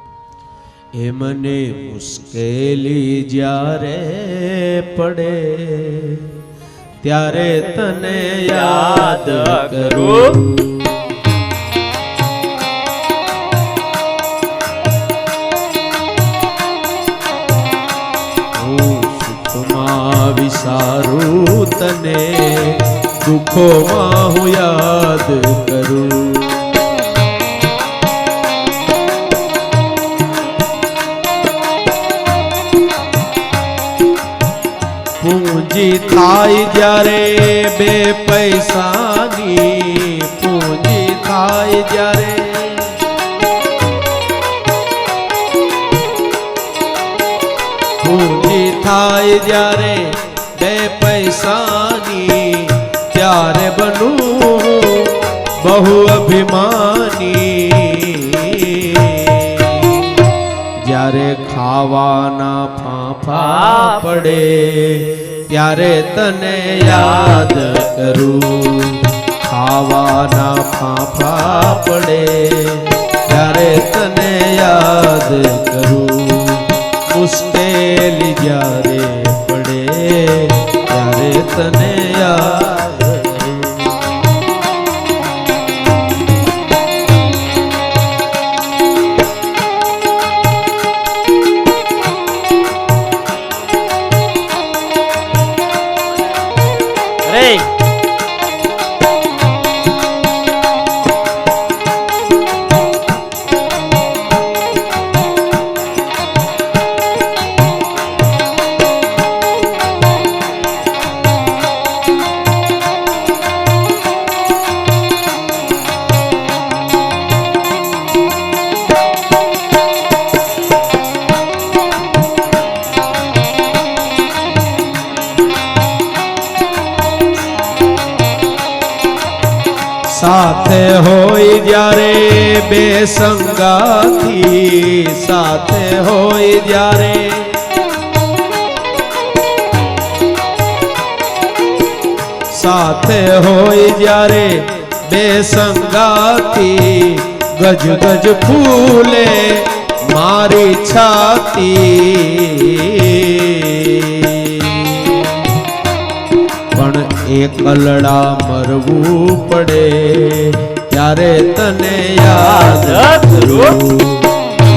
Speaker 2: એ મને મુશ્કેલી જ્યારે પડે ત્યારે તને યાદ કરું. વિસારું તને, દુઃખોમાં હું યાદ કરું. પૂંજી થાય જ્યારે બે પૈસાની, પૂંજી થાય જ્યારે પૂંજી થાય જ્યારે બે પૈસાની, ત્યારે બનું બહુ અભિમાની. જ્યારે ખાવાના ફાંફા પડે ત્યારે તને યાદ કરું. ખાવાના ફાંફા પડે ત્યારે તને યાદ કરું. મુશ્કેલી જ્યારે પડે ત્યારે તને યાદ કરું.
Speaker 1: અરે
Speaker 2: સાથે હોય જ્યારે બે સંગાથી, સાથે હોય જ્યારે સાથે હોય જ્યારે બે સંગાથી, ગજ ગજ ફૂલે મારી છાતી. પણ એકલડા મરવું પડે ત્યારે તને યાદ કરું.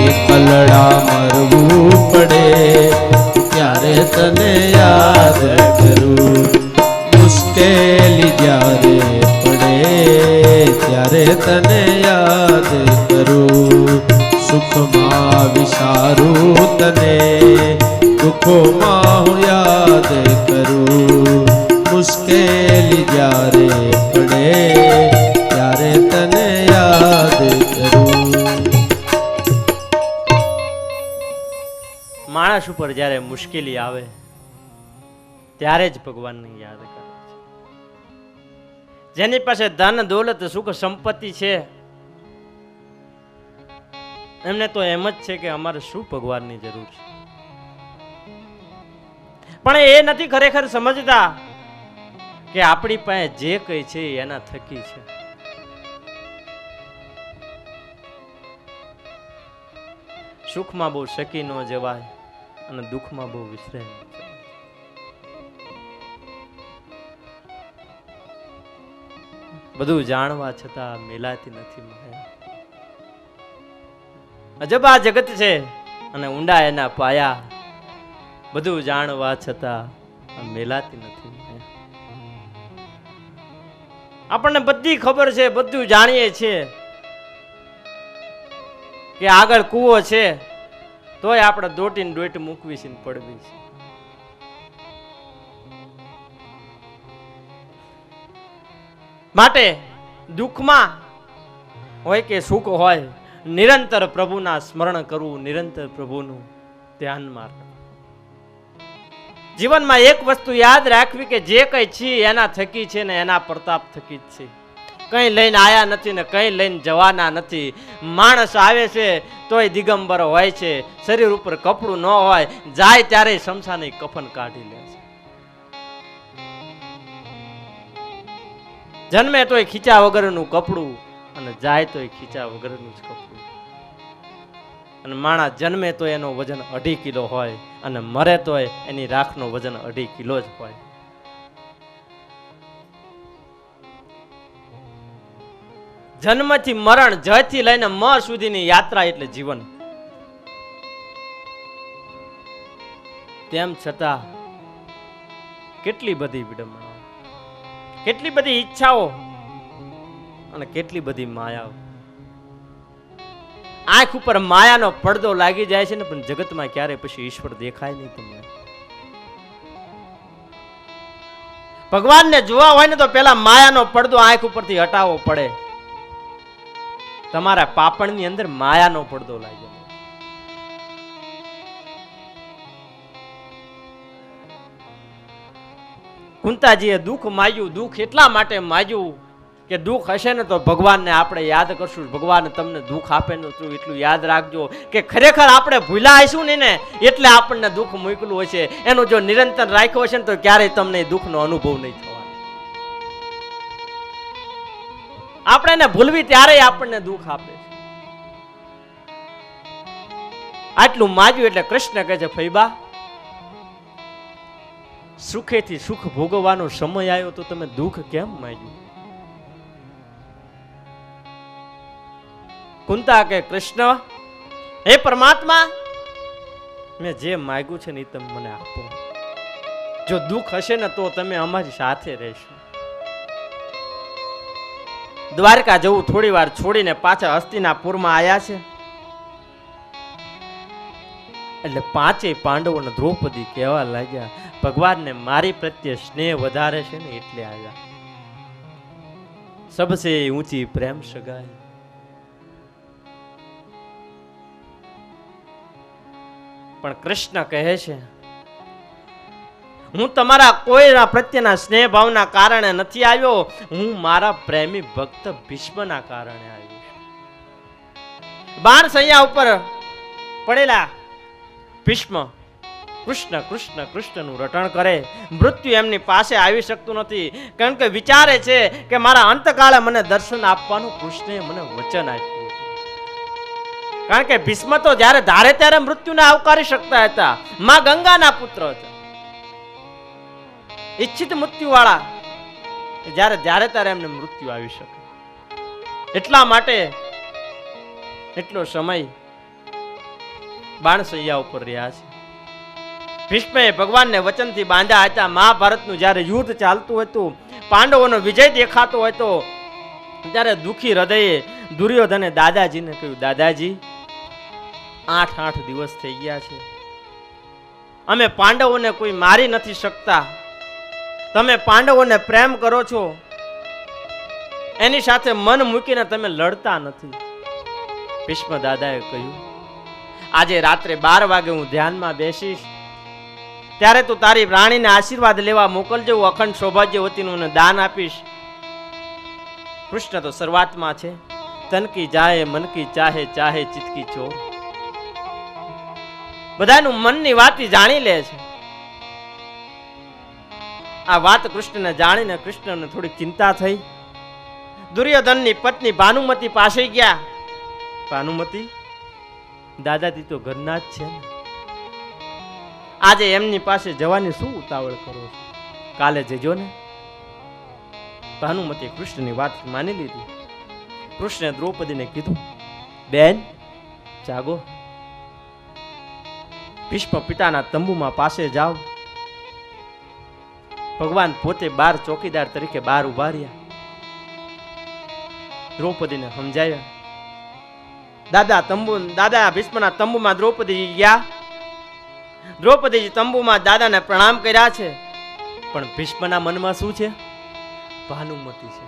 Speaker 2: એકલડા મરવું પડે ત્યારે તને યાદ કરું. મુશ્કેલી જ્યારે પડે ત્યારે તને યાદ કરું. સુખમાં વિચારું તને, દુઃખોમાં હું યાદ કરું. મુશ્કેલી જ્યારે પડે ત્યારે તને યાદ કરું.
Speaker 1: માણસ ઉપર જ્યારે મુશ્કેલી આવે ત્યારે જ ભગવાનને યાદ કરે છે. જેની પાસે ધન દોલત સુખ સંપત્તિ છે એમને તો એમ જ છે કે અમારે શું ભગવાનની જરૂર છે, પણ એ નથી ખરેખર સમજતા કે આપણી પાસે જે કઈ છે એના થકી છે. સુખમાં બહુ શકી ન જવાય અને દુઃખમાં બહુ વિસરાય ન જવાય. બધું જાણવા છતાં મેલાતી નથી માયા. અજબ આ જગત છે અને ઊંડા એના પાયા. બધું જાણવા છતાં મેલાતી નથી માયા. આપણને બધી ખબર છે, બધું જાણીએ છીએ કે આગળ કૂવો છે તોય આપણે દોટીને દોટ મૂકવી છે ને પડવી છે. માટે દુઃખમાં હોય કે સુખ હોય નિરંતર પ્રભુના સ્મરણ કરવું, નિરંતર પ્રભુનું ધ્યાનમાં રાખવું. જીવનમાં એક વસ્તુ યાદ રાખવી કે જે કઈ છે એના થકી છે ને એના પ્રતાપ થકી જ છે. કઈ લઈને આયા નથી ને કઈ લઈને જવાના નથી. માણસ આવે છે તોય દિગંબર હોય છે, શરીર ઉપર કપડું ન હોય, જાય ત્યારે શમશાને કફન કાઢી લે છે. જન્મે તોય ખીચા વગરનું કપડું અને જાય તોય ખીચા વગરનું જ કપડું. અને માણસ જન્મે તો એનો વજન 2.5 કિલો હોય અને મરે તોય એની રાખનો વજન 2.5 કિલો જ હોય. જન્મથી મરણ, જથી લઈને મ સુધીની યાત્રા એટલે જીવન. તેમ છતાં કેટલી બધી વિડંબનાઓ, કેટલી બધી ઈચ્છાઓ અને કેટલી બધી માયાઓ. આંખ ઉપર માયાનો પડદો લાગી જાય છે ને, પણ જગતમાં ક્યારે પછી ઈશ્વર દેખાય નહીં તમને. ભગવાનને જોવા હોય ને તો પેલા માયાનો પડદો આંખ ઉપરથી હટાવવો પડે. તમારા પાપણની અંદર માયાનો પડદો લાગ્યો. કુંતાજીએ દુઃખ માગ્યું. દુઃખ એટલા માટે માગ્યું કે દુઃખ હશે ને તો ભગવાનને આપણે યાદ કરશું. ભગવાન તમને દુઃખ આપે ને તો એટલું યાદ રાખજો કે ખરેખર આપણે ભૂલા આવીશું નહીં ને એટલે આપણને દુઃખ મૂકેલું હશે. એનું જો નિરંતર રાખ્યો હશે ને તો ક્યારેય તમને દુઃખનો અનુભવ નહીં થવાનો. આપણે એને ભૂલવી ત્યારે આપણને દુઃખ આપે છે. આટલું માગ્યું એટલે કૃષ્ણ કહે છે, ફૈબા સુખેથી સુખ ભોગવવાનો સમય આવ્યો તો તમે દુઃખ કેમ માગ્યું? કુંતા કે કૃષ્ણ, હે પરમાત્મા, મેં જે માગ્યું છે ને એ તમે મને આપો. જો દુઃખ હશે ને તો તમે અમારી સાથે રહેશો. દ્વારકા જવું થોડી વાર છોડીને પાછા હસ્તિનાપુરમાં આવ્યા છે એટલે 5 પાંડવોને દ્રૌપદી કહેવા લાગ્યા, ભગવાનને મારી પ્રત્યે સ્નેહ વધારે છે ને એટલે આવ્યા. સબસે ઊંચી પ્રેમ સગાઈ. પણ કૃષ્ણ કહે છે, હું તમારા કોઈના પ્રત્યેના સ્નેહ ભાવના કારણે નથી આવ્યો, હું મારા પ્રેમી ભક્ત ભીષ્મના કારણે આવ્યો છું. બાણ સૈયા ઉપર પડેલા ભીષ્મ કૃષ્ણ કૃષ્ણ કૃષ્ણનું રટણ કરે. મૃત્યુ એમની પાસે આવી શકતું નથી, કારણ કે વિચારે છે કે મારા અંતકાળે મને દર્શન આપવાનું કૃષ્ણએ મને વચન આપ્યું. કારણ કે ભીષ્મ તો જ્યારે ધારે ત્યારે મૃત્યુને આવકારી શકતા હતા. માં ગંગાના પુત્ર હતા, ઈચ્છિત મૃત્યુ વાળા. જ્યારે ત્યારે એમને મૃત્યુ આવી શકે એટલા માટે એટલો સમય બાણસૈયા ઉપર રહ્યા છે. ભીષ્મે ભગવાનને વચનથી બાંધ્યા હતા. મહાભારતનું જ્યારે યુદ્ધ ચાલતું હતું, પાંડવોનો વિજય દેખાતો હતો, ત્યારે દુખી હૃદયે દુર્યોધને દાદાજીને કહ્યું, દાદાજી 8 દિવસ થઈ ગયા છે, અમે પાંડવોને કોઈ મારી નથી શકતા, તમે પાંડવોને પ્રેમ કરો છો, એની સાથે મન મૂકીને તમે લડતા નથી. ભીષ્મ દાદાએ કહ્યું, આજે રાત્રે 12 વાગે હું ધ્યાનમાં બેસીશ, ત્યારે તું તારી રાણીને આશીર્વાદ લેવા મોકલજો, હું અખંડ સૌભાગ્યવતીનું દાન આપીશ. કૃષ્ણ તો શરૂઆતમાં છે, તન કી જાહે મન કી ચાહે, ચાહે ચિત્ત કી ચોર. બધાનું મનની વાત જાણી લે છે. આ વાત કૃષ્ણને જાણીને કૃષ્ણને થોડી ચિંતા થઈ. દુર્યોધનની પત્ની ભાનુમતી પાસે ગયા. ભાનુમતી, દાદાજી તો ઘરના જ છે ને, આજે એમની પાસે જવાની શું ઉતાવળ કરો છો? કાલે જજો ને. ભાનુમતી કૃષ્ણની વાત માની લીધી. કૃષ્ણે દ્રૌપદીને કીધું, બેન જાગો, ભીષ્મ પિતાના તંબુમાં પાસે જાઓ. ભગવાન પોતે 12 ચોકીદાર તરીકે બહાર ઉભા રહ્યા. દ્રૌપદીને સમજાવ્યા. દાદા ભીષ્મના તંબુમાં દ્રૌપદી ગયા. દ્રૌપદીજી તંબુમાં દાદાને પ્રણામ કર્યા છે, પણ ભીષ્મના મનમાં શું છે? ભાનુમતી છે.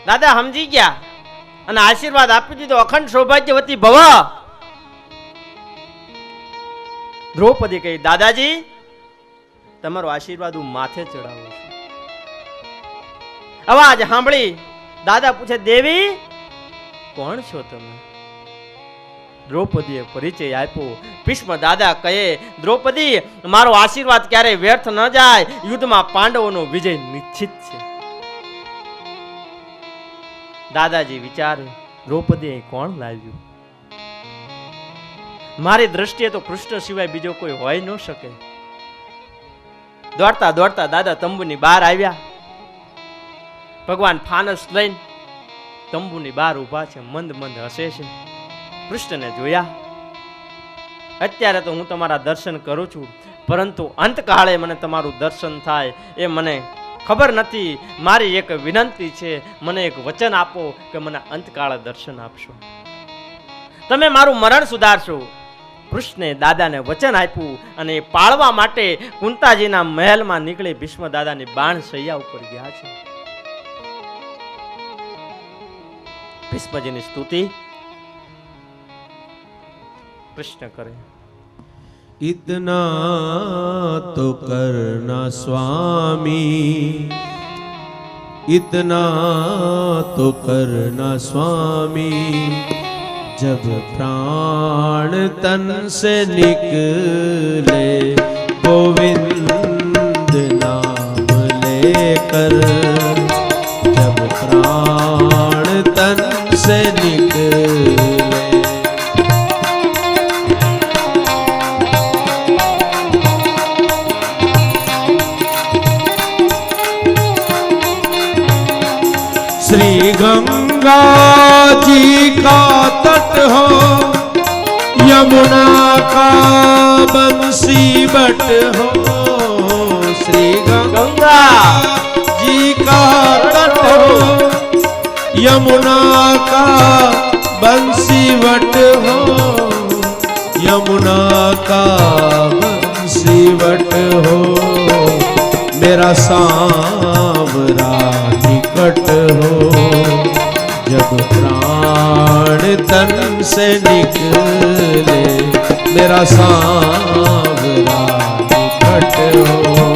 Speaker 1: દાદા સમજી ગયા અને આશીર્વાદ આપી દીધો, અખંડ સૌભાગ્યવતી ભવ. દ્રૌપદી કહી, દાદાજી તમારો આશીર્વાદ હું માથે ચડાવું છું. અવાજ સાંભળી દાદા પૂછે, દેવી કોણ છો તમે? દ્રૌપદીએ પરિચય આપ્યો. ભીષ્મ દાદા કહે, દ્રૌપદી મારો આશીર્વાદ ક્યારેય વ્યર્થ ન જાય, યુદ્ધમાં પાંડવોનો વિજય નિશ્ચિત છે. દાદાજી વિચારે, દ્રૌપદી અહીં કોણ લાવ્યું? મારી દ્રષ્ટિએ તો કૃષ્ણ સિવાય બીજો કોઈ હોય ન શકે. દોડતા દોડતા દાદા તંબુની બહાર આવ્યા. ભગવાન ફાનસ લઈને તંબુની બહાર ઊભા છે, મંદ મંદ હસે છે. કૃષ્ણને જોયા. અત્યારે તો હું તમારા દર્શન કરું છું, પરંતુ અંતકાળે મને તમારું દર્શન થાય એ મને ખબર નથી. મારી એક વિનંતી છે, મને એક વચન આપો કે મને અંતકાળે દર્શન આપશો, તમે મારું મરણ સુધારશો. કૃષ્ણે દાદાને વચન આપ્યું અને એ પાળવા માટે કુંતાજીના મહેલમાં નીકળી ભીષ્મ દાદાની બાણ શૈયા ઉપર ગયા છે. ભીષ્મજીની સ્તુતિ કૃષ્ણ કરે.
Speaker 2: इतना तो करना स्वामी, इतना तो करना स्वामी, जब प्राण तन से निकले गोविंद नाम लेकर, जब प्राण तन से निकले. श्री गंगा जी का तट हो, यमुना का बंसी बट हो. श्री गंगा जी का तट हो, यमुना का बंसी बट हो, यमुना का बंसी बट हो. मेरा सांवरा निकट हो, जब प्राण तन से निकले. मेरा सांवरा निकट हो,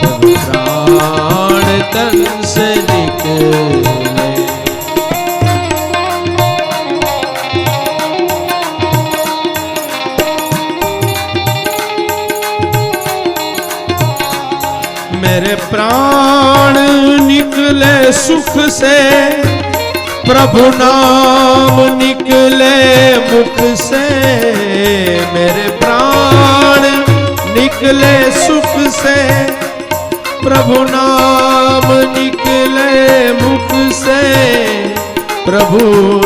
Speaker 2: जब प्राण तन से निकले. मेरे प्राण निकले सुख से, प्रभु नाम निकले मुख से. मेरे प्राण निकले सुख से, प्रभु नाम निकले मुख से. प्रभु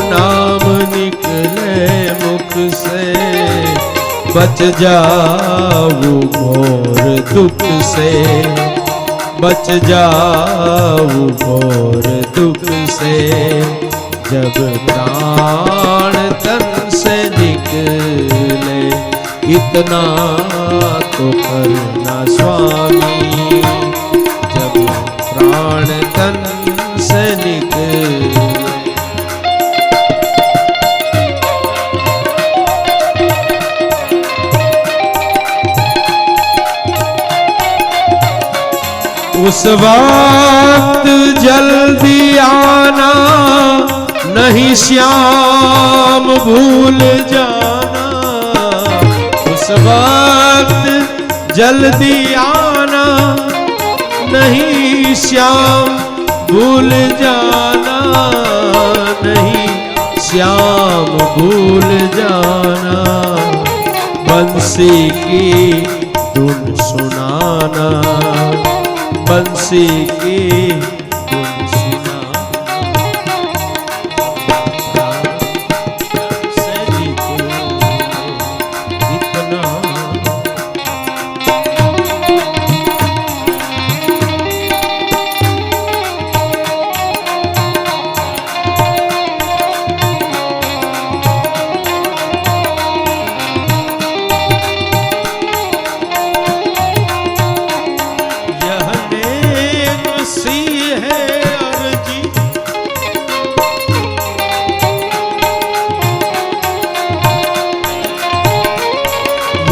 Speaker 2: नाम निकले मुख से, बच जाऊं घोर दुख से, बच जाऊं घोर दुख से जब प्राण तन से निकले। इतना तो करना स्वामी जब प्राण तन से निकले। उस वक्त जल्दी आना नहीं श्याम भूल जाना। उस वक्त जल्दी आना नहीं श्याम भूल जाना। नहीं श्याम भूल जाना। बंसी की धुन सुनाना। बंसी की धुन सुनाना। इतना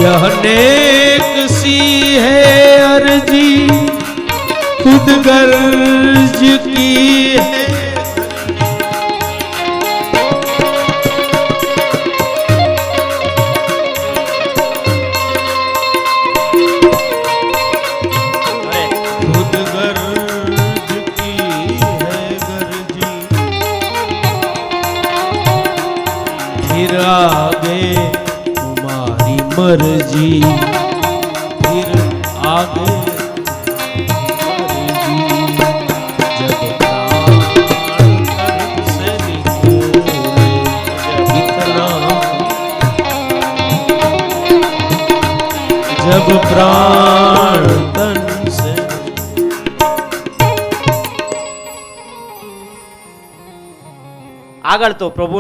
Speaker 2: यह नेक सी है अर्जी खुद गर्ज की है। खुद गर्ज की है गर्जी। फिर आगे मर्जी। फिर आगे मर्जी। जब प्राण तन से निकले। इतना जब प्राण तन से।
Speaker 1: આગળ તો પ્રભુ